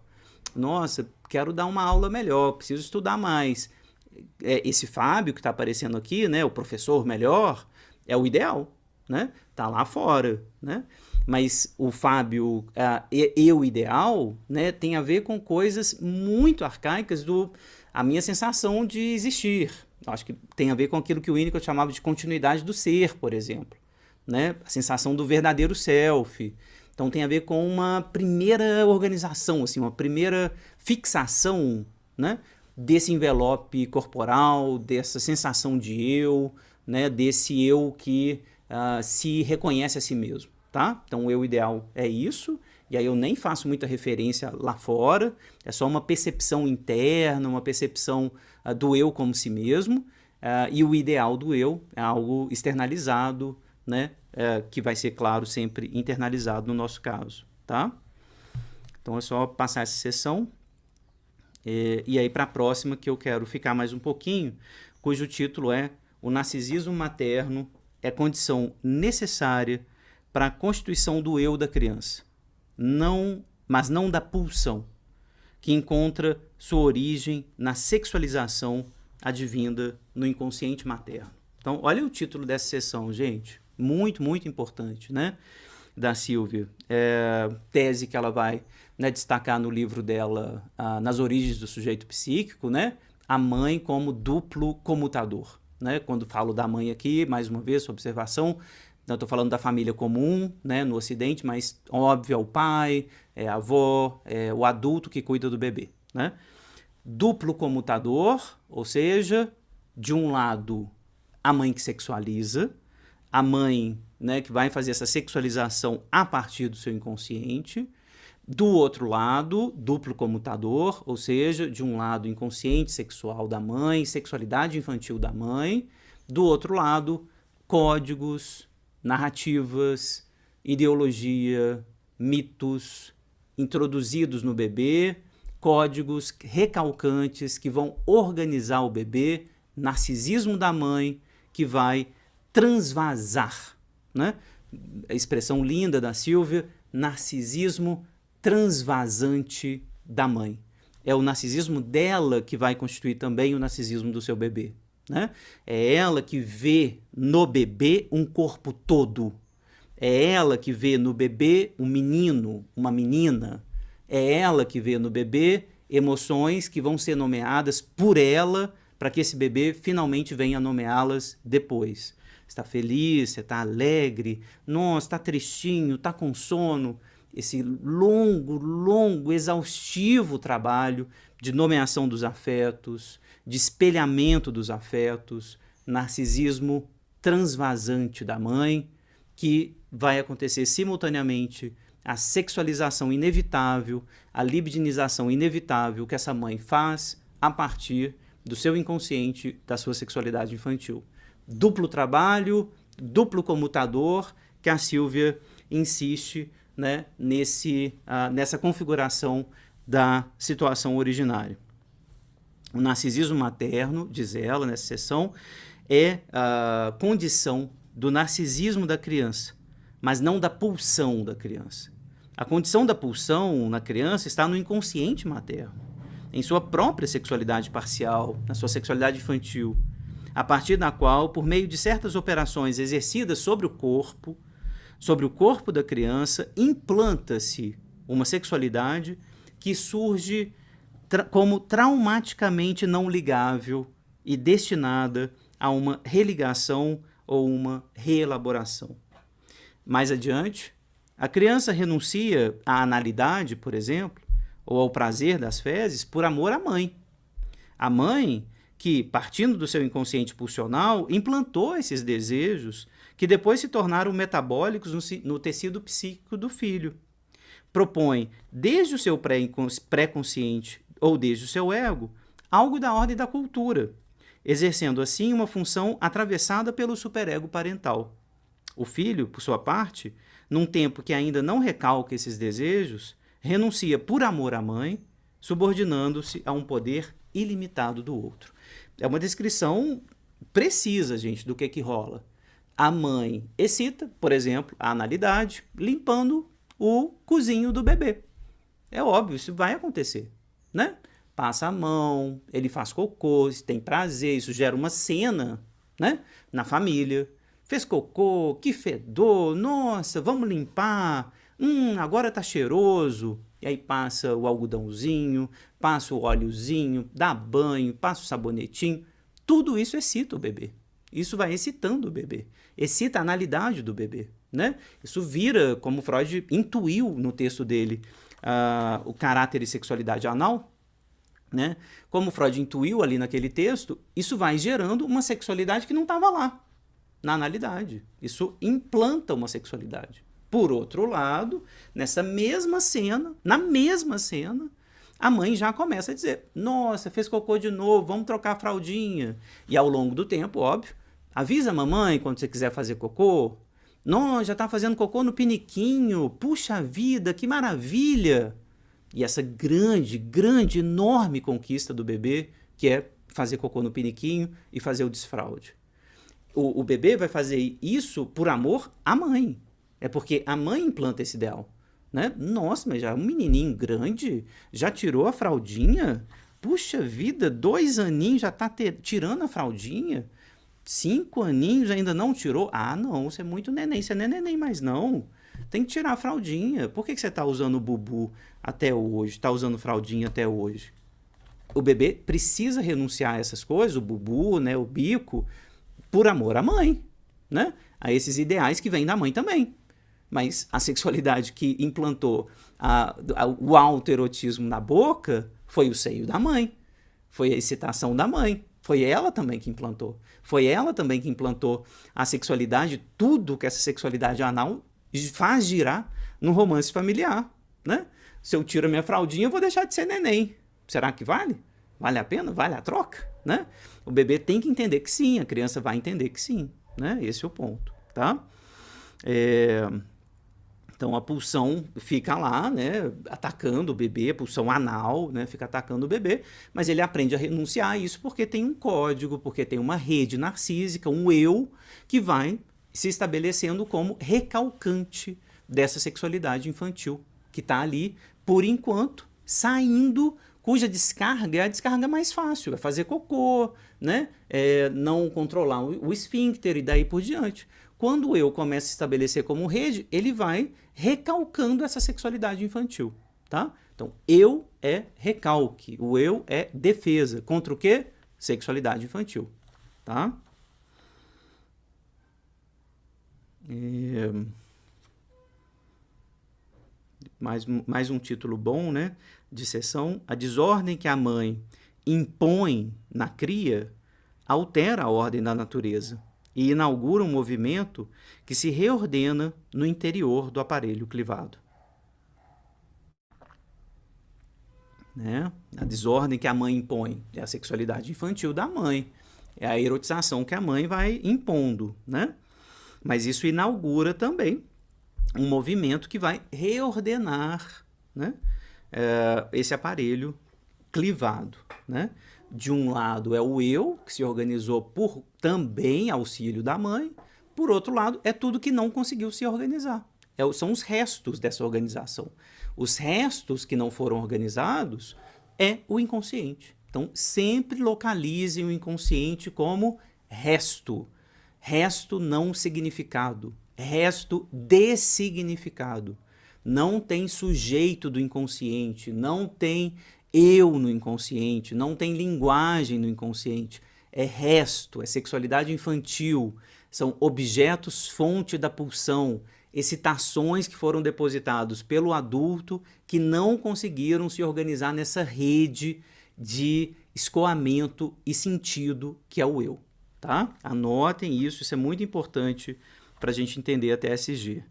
Nossa, quero dar uma aula melhor, preciso estudar mais. Esse Fábio que está aparecendo aqui, né, o professor melhor, é o ideal, né? Tá lá fora, né? Mas o Fábio, eu ideal, né, tem a ver com coisas muito arcaicas a minha sensação de existir. Acho que tem a ver com aquilo que o Winnicott chamava de continuidade do ser, por exemplo, né? A sensação do verdadeiro self. Então tem a ver com uma primeira organização, assim, uma primeira fixação, né, desse envelope corporal, dessa sensação de eu, né, desse eu que se reconhece a si mesmo, tá? Então o eu ideal é isso, e aí eu nem faço muita referência lá fora, é só uma percepção interna, uma percepção do eu como si mesmo, e o ideal do eu é algo externalizado, né, que vai ser, claro, sempre internalizado no nosso caso, tá? Então é só passar essa sessão, e aí para a próxima que eu quero ficar mais um pouquinho, cujo título é O Narcisismo Materno é condição necessária para a constituição do eu da criança, mas não da pulsão, que encontra sua origem na sexualização advinda no inconsciente materno. Então, olha o título dessa sessão, gente. Muito, muito importante, né? Da Silvia. Tese que ela vai, né, destacar no livro dela, Nas Origens do Sujeito Psíquico, né? A mãe como duplo comutador. Né? Quando falo da mãe aqui, mais uma vez, observação, não estou falando da família comum, né, no Ocidente, mas óbvio é o pai, é a avó, é o adulto que cuida do bebê, né? Duplo comutador, ou seja, de um lado a mãe que sexualiza, a mãe, né, que vai fazer essa sexualização a partir do seu inconsciente. Do outro lado, duplo comutador, ou seja, de um lado inconsciente sexual da mãe, sexualidade infantil da mãe. Do outro lado, códigos, narrativas, ideologia, mitos introduzidos no bebê, códigos recalcantes que vão organizar o bebê, narcisismo da mãe, que vai transvasar, né? A expressão linda da Silvia, narcisismo transvasante da mãe. É o narcisismo dela que vai constituir também o narcisismo do seu bebê, né? É ela que vê no bebê um corpo todo. É ela que vê no bebê um menino, uma menina. É ela que vê no bebê emoções que vão ser nomeadas por ela para que esse bebê finalmente venha nomeá-las depois. Está feliz, você está alegre, nossa, está tristinho, está com sono. Esse longo, exaustivo trabalho de nomeação dos afetos, de espelhamento dos afetos, narcisismo transvasante da mãe, que vai acontecer simultaneamente a sexualização inevitável, a libidinização inevitável que essa mãe faz a partir do seu inconsciente, da sua sexualidade infantil. Duplo trabalho, duplo comutador, que a Silvia insiste, né, nessa configuração da situação originária. O narcisismo materno, diz ela nessa seção, é a condição do narcisismo da criança, mas não da pulsão da criança. A condição da pulsão na criança está no inconsciente materno, em sua própria sexualidade parcial, na sua sexualidade infantil, a partir da qual, por meio de certas operações exercidas sobre o corpo da criança, implanta-se uma sexualidade que surge como traumaticamente não ligável e destinada a uma religação ou uma reelaboração. Mais adiante, a criança renuncia à analidade, por exemplo, ou ao prazer das fezes por amor à mãe. A mãe que, partindo do seu inconsciente pulsional, implantou esses desejos que depois se tornaram metabólicos no tecido psíquico do filho. Propõe, desde o seu pré-consciente ou desde o seu ego, algo da ordem da cultura, exercendo assim uma função atravessada pelo superego parental. O filho, por sua parte, num tempo que ainda não recalca esses desejos, renuncia por amor à mãe, subordinando-se a um poder ilimitado do outro. É uma descrição precisa, gente, do que rola. A mãe excita, por exemplo, a analidade, limpando o cozinho do bebê. É óbvio, isso vai acontecer, né? Passa a mão, ele faz cocô, tem prazer, isso gera uma cena, né, na família. Fez cocô, que fedor, nossa, vamos limpar, agora tá cheiroso. E aí passa o algodãozinho, passa o óleozinho, dá banho, passa o sabonetinho. Tudo isso excita o bebê. Isso vai excitando o bebê, excita a analidade do bebê, né? Isso vira, como Freud intuiu no texto dele, o caráter e sexualidade anal, né? Como Freud intuiu ali naquele texto, isso vai gerando uma sexualidade que não estava lá, na analidade. Isso implanta uma sexualidade. Por outro lado, nessa mesma cena, a mãe já começa a dizer, nossa, fez cocô de novo, vamos trocar a fraldinha. E ao longo do tempo, óbvio, avisa a mamãe quando você quiser fazer cocô. Não, já está fazendo cocô no piniquinho, puxa vida, que maravilha. E essa grande, enorme conquista do bebê, que é fazer cocô no piniquinho e fazer o desfraude. O bebê vai fazer isso por amor à mãe. É porque a mãe implanta esse ideal, né? Nossa, mas já é um menininho grande, já tirou a fraldinha? Puxa vida, 2 aninhos já tá tirando a fraldinha? 5 aninhos ainda não tirou? Ah, não, você é muito neném, você não é neném mais não. Tem que tirar a fraldinha. Por que você tá usando o bubu até hoje, tá usando fraldinha até hoje? O bebê precisa renunciar a essas coisas, o bubu, né, o bico, por amor à mãe, né? A esses ideais que vêm da mãe também. Mas a sexualidade que implantou o autoerotismo na boca foi o seio da mãe, foi a excitação da mãe, foi ela também que implantou. Foi ela também que implantou a sexualidade, tudo que essa sexualidade anal faz girar no romance familiar, né? Se eu tiro a minha fraldinha, eu vou deixar de ser neném. Será que vale? Vale a pena? Vale a troca? Né? O bebê tem que entender que sim, a criança vai entender que sim, né? Esse é o ponto, tá? Então a pulsão fica lá, né, atacando o bebê, a pulsão anal, né, fica atacando o bebê, mas ele aprende a renunciar a isso porque tem um código, porque tem uma rede narcísica, um eu, que vai se estabelecendo como recalcante dessa sexualidade infantil, que está ali, por enquanto, saindo, cuja descarga é a descarga mais fácil, é fazer cocô, né? Não controlar o esfíncter e daí por diante. Quando o eu começa a se estabelecer como rede, ele vai recalcando essa sexualidade infantil, tá? Então, eu é recalque, o eu é defesa. Contra o quê? Sexualidade infantil, tá? Mais um título bom, né, de sessão. A desordem que a mãe impõe na cria altera a ordem da natureza e inaugura um movimento que se reordena no interior do aparelho clivado. Né? A desordem que a mãe impõe é a sexualidade infantil da mãe, é a erotização que a mãe vai impondo, né? Mas isso inaugura também um movimento que vai reordenar, né, esse aparelho clivado, né? De um lado é o eu, que se organizou por também auxílio da mãe, por outro lado é tudo que não conseguiu se organizar. São os restos dessa organização. Os restos que não foram organizados é o inconsciente. Então, sempre localizem o inconsciente como resto. Resto não significado. Resto dessignificado. Não tem sujeito do inconsciente, não tem eu no inconsciente, não tem linguagem no inconsciente. É resto, é sexualidade infantil, são objetos fonte da pulsão, excitações que foram depositados pelo adulto que não conseguiram se organizar nessa rede de escoamento e sentido que é o eu. Tá? Anotem isso, isso é muito importante para a gente entender a TSG.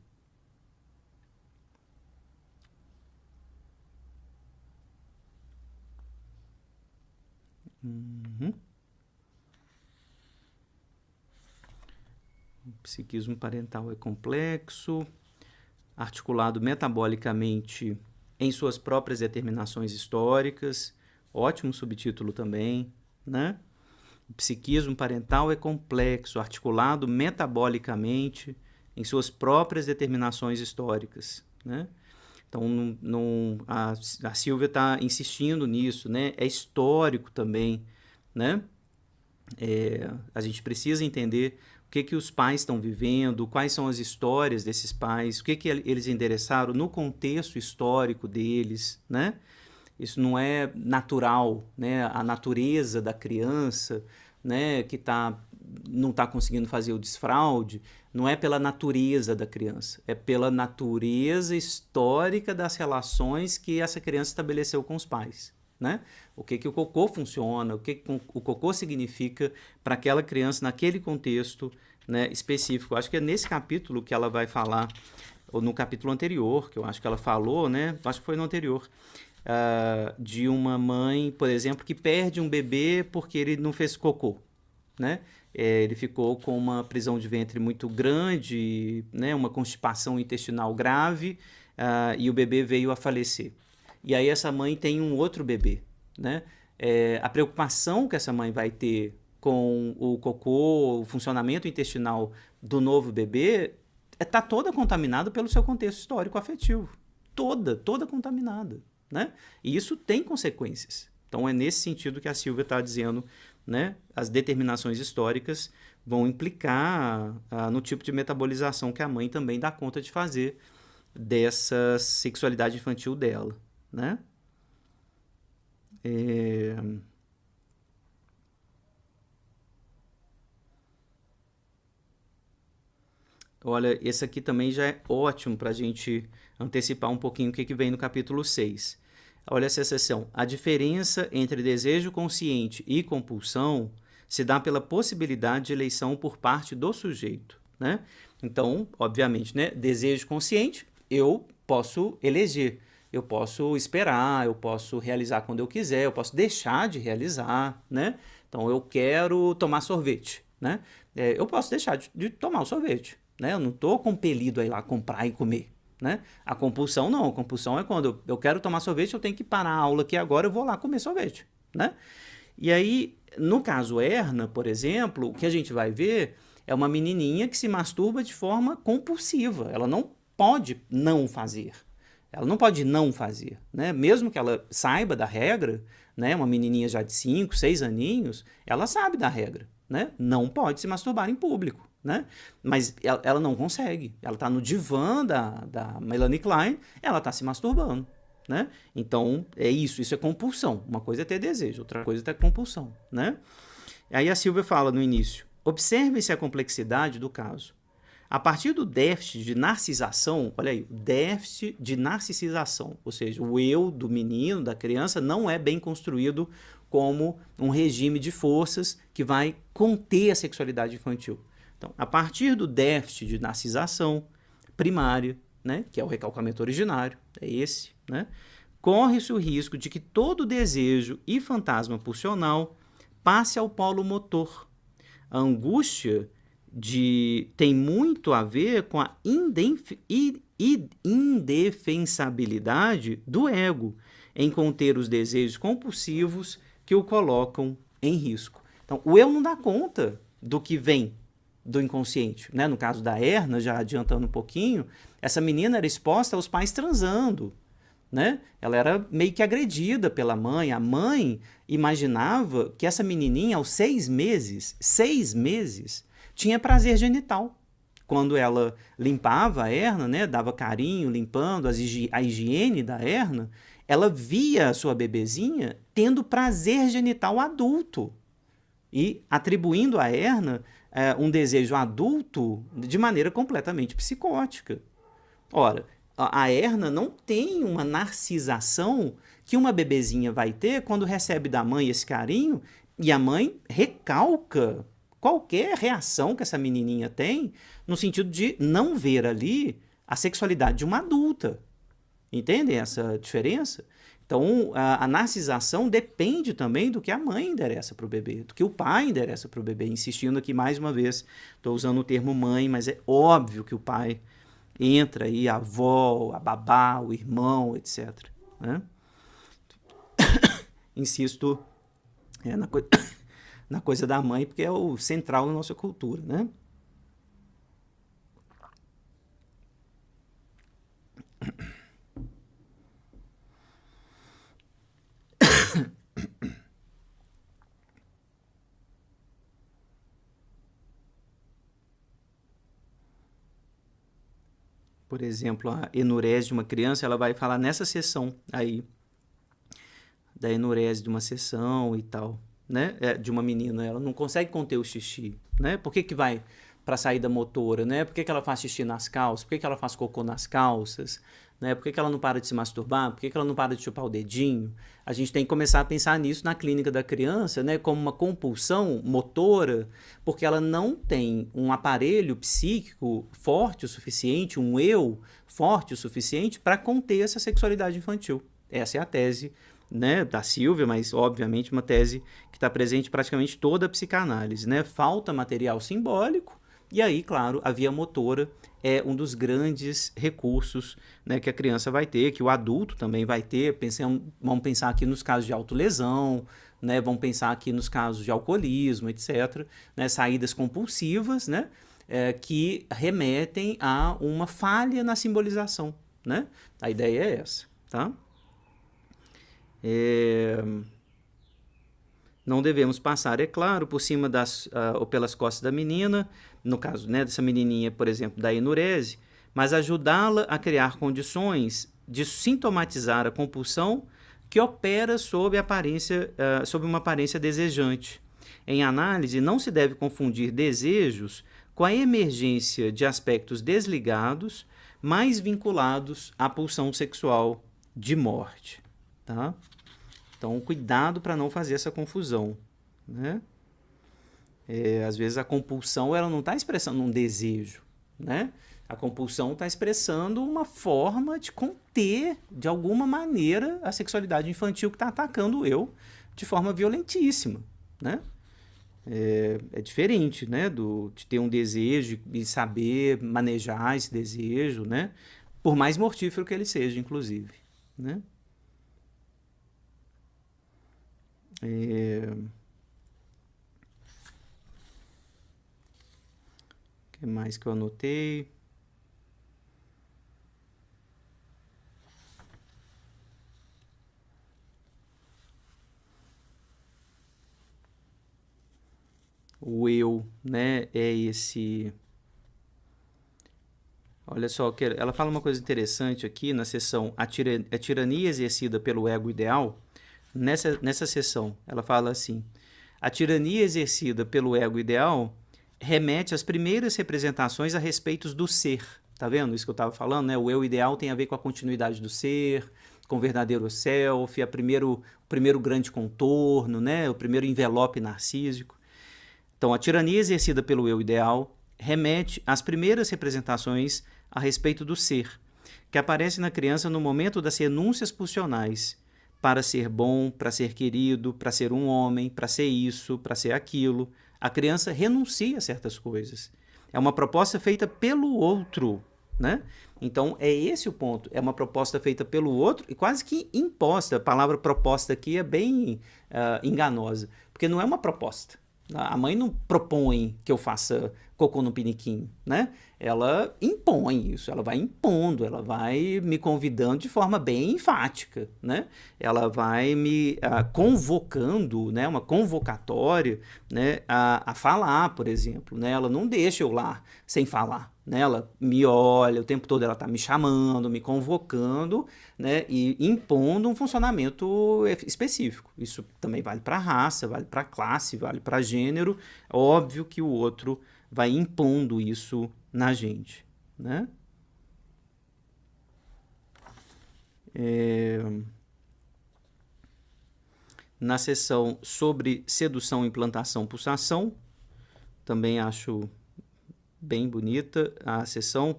O psiquismo parental é complexo, articulado metabolicamente em suas próprias determinações históricas. Ótimo subtítulo também, né? O psiquismo parental é complexo, articulado metabolicamente em suas próprias determinações históricas, né? Então, a Silvia está insistindo nisso, né? É histórico também, né? A gente precisa entender o que os pais estão vivendo, quais são as histórias desses pais, o que eles endereçaram no contexto histórico deles, né? Isso não é natural, né? A natureza da criança, né, que não está conseguindo fazer o desfraude, não é pela natureza da criança, é pela natureza histórica das relações que essa criança estabeleceu com os pais. Né? O que o cocô funciona, o que o cocô significa para aquela criança naquele contexto, né, específico. Acho que é nesse capítulo que ela vai falar, ou no capítulo anterior, que eu acho que ela falou, né? Acho que foi no anterior, de uma mãe, por exemplo, que perde um bebê porque ele não fez cocô, né? Ele ficou com uma prisão de ventre muito grande, né? Uma constipação intestinal grave, e o bebê veio a falecer. E aí essa mãe tem um outro bebê, né? A preocupação que essa mãe vai ter com o cocô, o funcionamento intestinal do novo bebê, está toda contaminada pelo seu contexto histórico afetivo. Toda contaminada, né? E isso tem consequências. Então é nesse sentido que a Silvia está dizendo, né? As determinações históricas vão implicar no tipo de metabolização que a mãe também dá conta de fazer dessa sexualidade infantil dela, né? Olha, esse aqui também já é ótimo para a gente antecipar um pouquinho o que vem no capítulo 6. Olha essa seção. A diferença entre desejo consciente e compulsão se dá pela possibilidade de eleição por parte do sujeito, né? Então, obviamente, né? Desejo consciente, eu posso eleger, eu posso esperar, eu posso realizar quando eu quiser, eu posso deixar de realizar, né? Então, eu quero tomar sorvete, né? Eu posso deixar de tomar o sorvete, né? Eu não estou compelido a ir lá comprar e comer, né? A compulsão não, a compulsão é quando eu quero tomar sorvete, eu tenho que parar a aula aqui agora, eu vou lá comer sorvete, né? E aí, no caso Erna, por exemplo, o que a gente vai ver é uma menininha que se masturba de forma compulsiva, ela não pode não fazer. Ela não pode não fazer, né? Mesmo que ela saiba da regra, né? Uma menininha já de 5, 6 aninhos, ela sabe da regra, né? Não pode se masturbar em público, né? Mas ela não consegue. Ela está no divã da Melanie Klein, ela está se masturbando, né? Então, é isso é compulsão. Uma coisa é ter desejo, outra coisa é ter compulsão, né? Aí a Silvia fala no início, observe-se a complexidade do caso. A partir do déficit de narcisação, olha aí, déficit de narcisização, ou seja, o eu do menino, da criança, não é bem construído como um regime de forças que vai conter a sexualidade infantil. Então, a partir do déficit de narcisação primária, né, que é o recalcamento originário, é esse, né, corre-se o risco de que todo desejo e fantasma pulsional passe ao polo motor. A angústia tem muito a ver com a indefensabilidade do ego em conter os desejos compulsivos que o colocam em risco. Então, o eu não dá conta do que vem do inconsciente, né? No caso da Erna, já adiantando um pouquinho, essa menina era exposta aos pais transando, né? Ela era meio que agredida pela mãe. A mãe imaginava que essa menininha, aos 6 meses, tinha prazer genital. Quando ela limpava a Erna, né, dava carinho, limpando a higiene da Erna, ela via a sua bebezinha tendo prazer genital adulto e atribuindo a Erna um desejo adulto de maneira completamente psicótica. Ora, a Erna não tem uma narcisação que uma bebezinha vai ter quando recebe da mãe esse carinho e a mãe recalca qualquer reação que essa menininha tem no sentido de não ver ali a sexualidade de uma adulta. Entendem essa diferença? Então, a narcisação depende também do que a mãe endereça para o bebê, do que o pai endereça para o bebê. Insistindo aqui mais uma vez, estou usando o termo mãe, mas é óbvio que o pai entra aí, a avó, a babá, o irmão, etc. Né? Insisto na coisa da mãe, porque é o central da nossa cultura, né? Por exemplo, a enurese de uma criança, ela vai falar nessa sessão aí, da enurese de uma sessão e tal, né? De uma menina, ela não consegue conter o xixi, né? Por que vai para a saída motora, né? Por que ela faz xixi nas calças? Por que ela faz cocô nas calças? Né? Por que ela não para de se masturbar? Por que ela não para de chupar o dedinho? A gente tem que começar a pensar nisso na clínica da criança, né? Como uma compulsão motora, porque ela não tem um aparelho psíquico forte o suficiente, um eu forte o suficiente para conter essa sexualidade infantil. Essa é a tese, né, da Silvia, mas obviamente uma tese que está presente em praticamente toda a psicanálise, né? Falta material simbólico e aí, claro, a via motora é um dos grandes recursos, né, que a criança vai ter, que o adulto também vai ter. Vamos pensar aqui nos casos de autolesão, né? Vamos pensar aqui nos casos de alcoolismo, etc. Né? Saídas compulsivas, né? Que remetem a uma falha na simbolização, né? A ideia é essa, tá? Não devemos passar, é claro, por cima ou pelas costas da menina, no caso, né, dessa menininha, por exemplo, da enurese, mas ajudá-la a criar condições de sintomatizar a compulsão que opera sob uma aparência desejante. Em análise, não se deve confundir desejos com a emergência de aspectos desligados, mais vinculados à pulsão sexual de morte. Tá? Então, cuidado para não fazer essa confusão, né? Às vezes a compulsão ela não está expressando um desejo, né? A compulsão está expressando uma forma de conter, de alguma maneira, a sexualidade infantil que está atacando o eu de forma violentíssima, né? É diferente, né, de ter um desejo e saber manejar esse desejo, né? por mais mortífero que ele seja, inclusive, né? O que mais que eu anotei? O eu, né, é esse... Olha só, ela fala uma coisa interessante aqui na seção a tirania exercida pelo ego ideal. Nessa seção, ela fala assim: a tirania exercida pelo ego ideal remete às primeiras representações a respeito do ser. Tá vendo isso que eu estava falando, né? O eu ideal tem a ver com a continuidade do ser, com o verdadeiro self, o primeiro grande contorno, né? O primeiro envelope narcísico. Então, a tirania exercida pelo eu ideal remete às primeiras representações a respeito do ser, que aparece na criança no momento das renúncias pulsionais, para ser bom, para ser querido, para ser um homem, para ser isso, para ser aquilo. A criança renuncia a certas coisas. É uma proposta feita pelo outro, né? Então, é esse o ponto. É uma proposta feita pelo outro e quase que imposta. A palavra proposta aqui é bem enganosa, porque não é uma proposta. A mãe não propõe que eu faça cocô no piniquinho, né? Ela impõe isso, ela vai impondo, ela vai me convidando de forma bem enfática, né? Ela vai me convocando, né? Uma convocatória, né? A falar, por exemplo, né? Ela não deixa eu lá sem falar, né? Ela me olha, o tempo todo ela está me chamando, me convocando, né? E impondo um funcionamento específico. Isso também vale para raça, vale para classe, vale para gênero. Óbvio que o outro vai impondo isso na gente, né? Na seção sobre sedução, implantação, pulsação, também acho bem bonita a seção,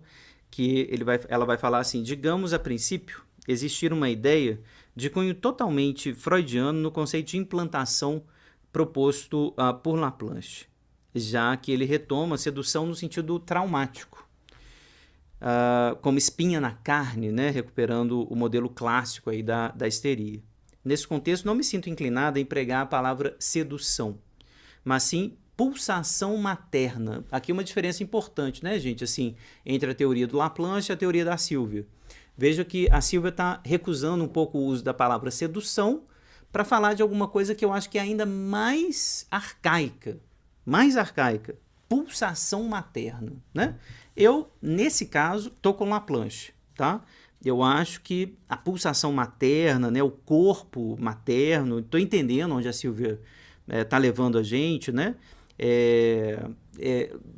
que ela vai falar assim: digamos a princípio existir uma ideia de cunho totalmente freudiano no conceito de implantação proposto por Laplanche, já que ele retoma a sedução no sentido traumático, como espinha na carne, né, recuperando o modelo clássico aí da histeria. Nesse contexto, não me sinto inclinado a empregar a palavra sedução, mas sim pulsação materna. Aqui uma diferença importante, né, gente, assim, entre a teoria do Laplanche e a teoria da Silvia. Veja que a Silvia está recusando um pouco o uso da palavra sedução para falar de alguma coisa que eu acho que é ainda mais arcaica, pulsação materna, né? Eu, nesse caso, tô com Laplanche, tá? Eu acho que a pulsação materna, né, o corpo materno, estou entendendo onde a Silvia está levando a gente, né?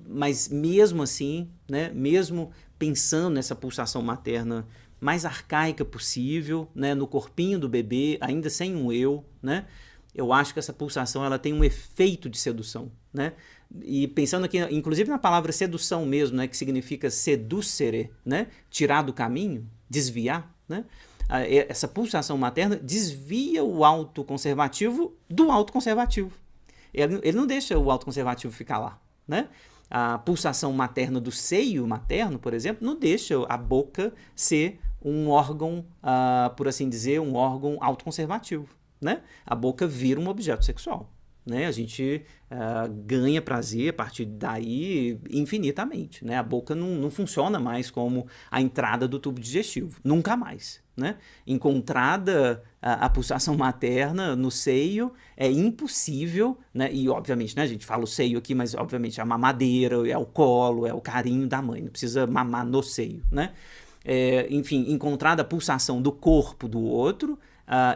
Mas mesmo assim, né, mesmo pensando nessa pulsação materna mais arcaica possível, né, no corpinho do bebê, ainda sem um eu, né? Eu acho que essa pulsação ela tem um efeito de sedução, né? E pensando aqui, inclusive na palavra sedução mesmo, né, que significa seducere, né, tirar do caminho, desviar, né? Essa pulsação materna desvia o autoconservativo do autoconservativo. Ele não deixa o autoconservativo ficar lá, né? A pulsação materna do seio materno, por exemplo, não deixa a boca ser um órgão, por assim dizer, um órgão autoconservativo, né? A boca vira um objeto sexual, né? A gente ganha prazer a partir daí infinitamente, né? A boca não funciona mais como a entrada do tubo digestivo, nunca mais, né? Encontrada a pulsação materna no seio, é impossível, né? E obviamente, né, a gente fala o seio aqui, mas obviamente é a mamadeira, é o colo, é o carinho da mãe, não precisa mamar no seio, né? Enfim, encontrada a pulsação do corpo do outro,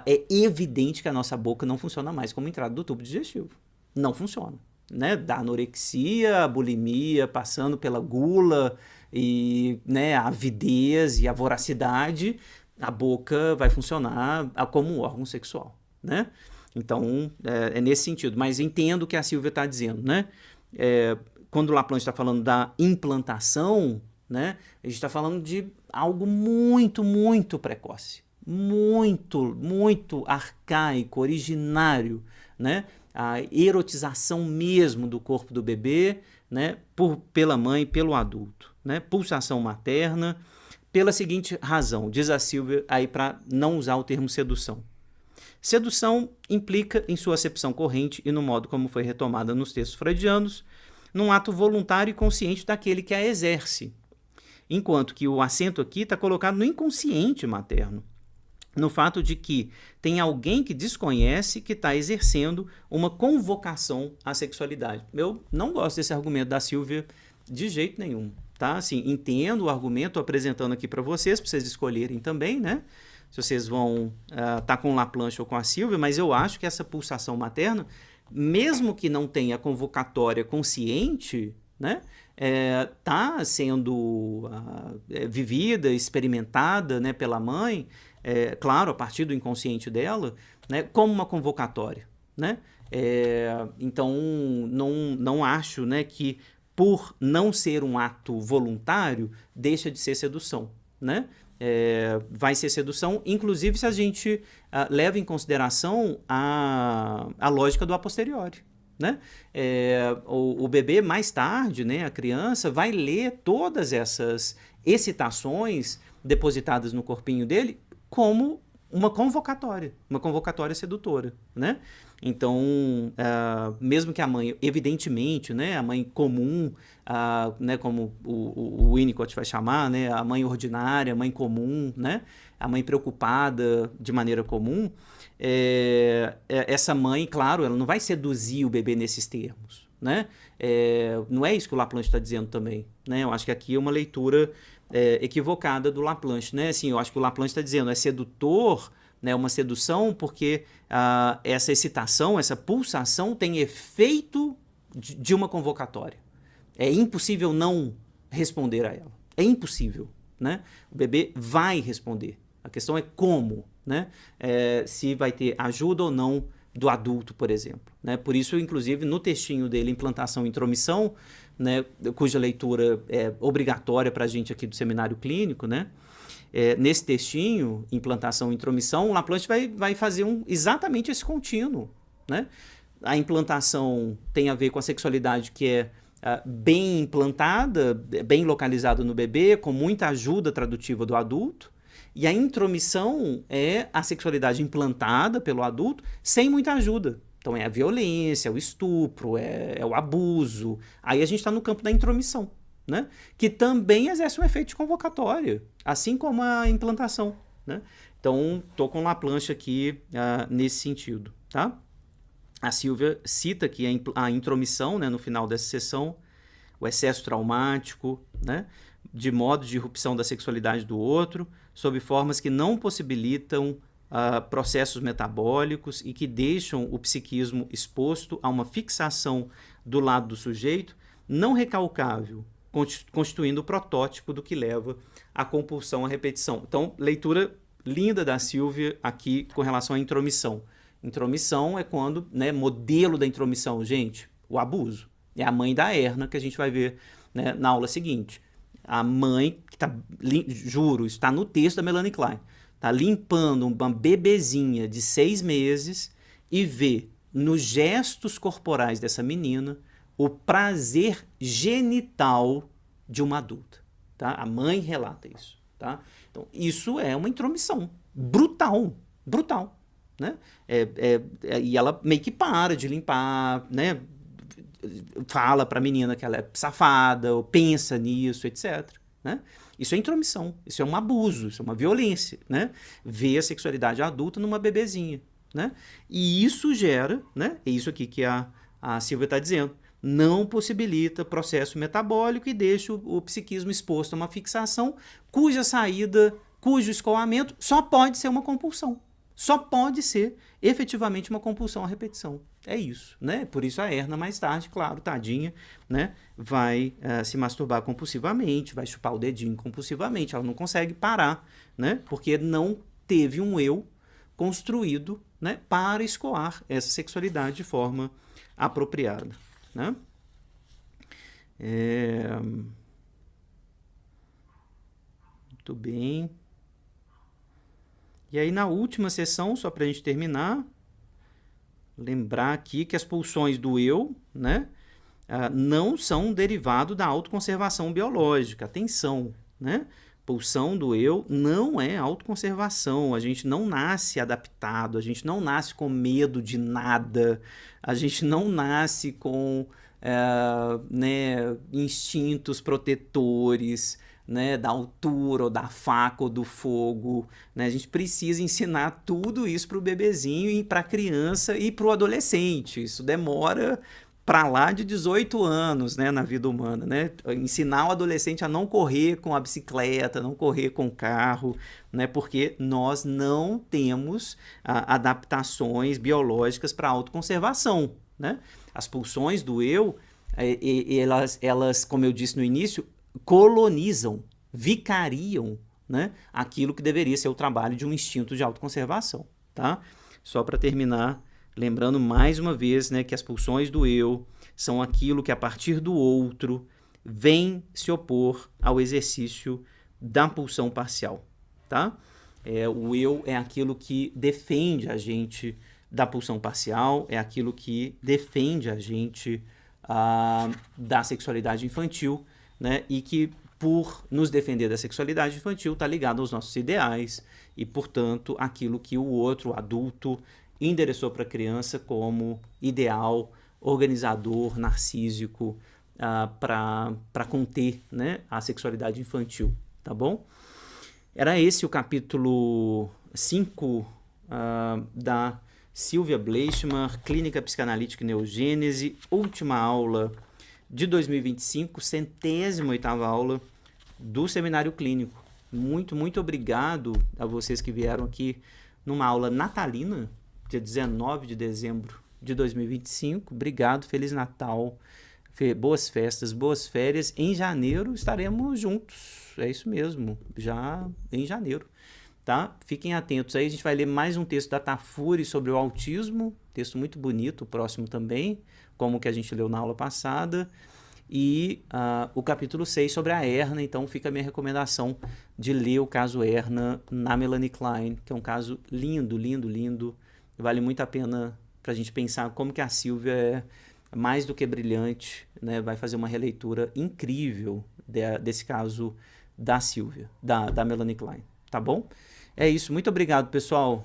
é evidente que a nossa boca não funciona mais como entrada do tubo digestivo. Não funciona, né? Da anorexia, a bulimia, passando pela gula e, né, a avidez e a voracidade, a boca vai funcionar como um órgão sexual, né? Então, é nesse sentido. Mas entendo o que a Silvia está dizendo, né? Quando o Laplanche está falando da implantação, né, a gente está falando de algo muito, muito precoce. Muito, muito arcaico, originário, né? A erotização mesmo do corpo do bebê, né? Pela mãe, pelo adulto, né? Pulsação materna, Pela seguinte razão, diz a Silvia aí para não usar o termo sedução. Sedução implica, em sua acepção corrente e no modo como foi retomada nos textos freudianos, num ato voluntário e consciente daquele que a exerce, enquanto que o acento aqui está colocado no inconsciente materno, no fato de que tem alguém que desconhece que está exercendo uma convocação à sexualidade. Eu não gosto desse argumento da Silvia de jeito nenhum, tá? Assim, entendo o argumento apresentando aqui para vocês escolherem também, né? Se vocês vão tá com o Laplanche ou com a Silvia, mas eu acho que essa pulsação materna, mesmo que não tenha convocatória consciente, né, tá sendo vivida, experimentada, né, pela mãe, claro, a partir do inconsciente dela, né, como uma convocatória, né? Então, não acho, né, que por não ser um ato voluntário, deixa de ser sedução, né? Vai ser sedução, inclusive se a gente leva em consideração a lógica do a posteriori, né? O bebê mais tarde, né, a criança, vai ler todas essas excitações depositadas no corpinho dele como uma convocatória sedutora, né? Então, mesmo que a mãe, evidentemente, né, a mãe comum, né, como o Winnicott vai chamar, né, a mãe ordinária, a mãe comum, né, a mãe preocupada de maneira comum, essa mãe, claro, ela não vai seduzir o bebê nesses termos, né? Não é isso que o Laplanche está dizendo também, né? Eu acho que aqui é uma leitura equivocada do Laplanche, né? Assim, eu acho que o Laplanche está dizendo é sedutor, né, uma sedução porque essa excitação, essa pulsação tem efeito de uma convocatória. É impossível não responder a ela. É impossível, né? O bebê vai responder. A questão é como, né? Se vai ter ajuda ou não do adulto, por exemplo, né? Por isso, inclusive, no textinho dele, Implantação e Intromissão, né, cuja leitura é obrigatória para a gente aqui do seminário clínico, né? Nesse textinho, Implantação e Intromissão, o Laplanche vai fazer exatamente esse contínuo, né? A implantação tem a ver com a sexualidade que é bem implantada, bem localizada no bebê, com muita ajuda tradutiva do adulto, e a intromissão é a sexualidade implantada pelo adulto sem muita ajuda. Então é a violência, é o estupro, é o abuso. Aí a gente está no campo da intromissão, né? Que também exerce um efeito de convocatória, assim como a implantação, né? Então, estou com Laplanche aqui nesse sentido, tá? A Silvia cita aqui a intromissão, né, no final dessa sessão, o excesso traumático, né, de modos de irrupção da sexualidade do outro, sob formas que não possibilitam processos metabólicos e que deixam o psiquismo exposto a uma fixação do lado do sujeito, não recalcável, constituindo o protótipo do que leva à compulsão à repetição. Então, leitura linda da Silvia aqui com relação à intromissão. Intromissão é quando, né, modelo da intromissão, gente, o abuso. É a mãe da Erna que a gente vai ver, né, na aula seguinte. A mãe, que tá, juro, está no texto da Melanie Klein, está limpando uma bebezinha de 6 meses e vê nos gestos corporais dessa menina o prazer genital de uma adulta, tá? A mãe relata isso, tá? Então, isso é uma intromissão brutal, né? E ela meio que para de limpar, né? Fala para a menina que ela é safada, ou pensa nisso, etc, né? Isso é intromissão, isso é um abuso, isso é uma violência, né? Ver a sexualidade adulta numa bebezinha, né? E isso gera, né? É isso aqui que a Silvia está dizendo, não possibilita processo metabólico e deixa o psiquismo exposto a uma fixação cuja saída, cujo escoamento só pode ser uma compulsão. Só pode ser efetivamente uma compulsão à repetição. É isso, né? Por isso a Erna mais tarde, claro, tadinha, né, vai se masturbar compulsivamente, vai chupar o dedinho compulsivamente. Ela não consegue parar, né? Porque não teve um eu construído, né, para escoar essa sexualidade de forma apropriada, né? Muito bem. E aí, na última sessão, só para a gente terminar, lembrar aqui que as pulsões do eu, né, não são um derivado da autoconservação biológica. Atenção, né? Pulsão do eu não é autoconservação, a gente não nasce adaptado, a gente não nasce com medo de nada, a gente não nasce com né, instintos protetores, né, da altura, ou da faca, ou do fogo, né? A gente precisa ensinar tudo isso para o bebezinho e para a criança e para o adolescente. Isso demora para lá de 18 anos, né, na vida humana, né? Ensinar o adolescente a não correr com a bicicleta, não correr com o carro, né? Porque nós não temos adaptações biológicas para autoconservação, né? As pulsões do eu, elas, como eu disse no início, colonizam, vicariam, né, aquilo que deveria ser o trabalho de um instinto de autoconservação, tá? Só para terminar, lembrando mais uma vez, né, que as pulsões do eu são aquilo que a partir do outro vem se opor ao exercício da pulsão parcial, tá? O eu é aquilo que defende a gente da pulsão parcial, é aquilo que defende a gente da sexualidade infantil, né? E que, por nos defender da sexualidade infantil, está ligado aos nossos ideais e, portanto, aquilo que o outro, o adulto, endereçou para a criança como ideal, organizador, narcísico, para conter, né, a sexualidade infantil, tá bom? Era esse o capítulo 5 da Silvia Bleichmar, Clínica Psicanalítica e Neogênese, última aula de 2025, 108ª aula do Seminário Clínico. Muito, muito obrigado a vocês que vieram aqui numa aula natalina, dia 19 de dezembro de 2025. Obrigado, Feliz Natal, boas festas, boas férias. Em janeiro estaremos juntos, é isso mesmo, já em janeiro, tá? Fiquem atentos aí, a gente vai ler mais um texto da Tafuri sobre o autismo, texto muito bonito, o próximo também, como que a gente leu na aula passada, e o capítulo 6 sobre a Erna. Então fica a minha recomendação de ler o caso Erna na Melanie Klein, que é um caso lindo, lindo, lindo, vale muito a pena para a gente pensar como que a Silvia é mais do que brilhante, né? Vai fazer uma releitura incrível desse caso da Silvia, da Melanie Klein, tá bom? É isso, muito obrigado, pessoal.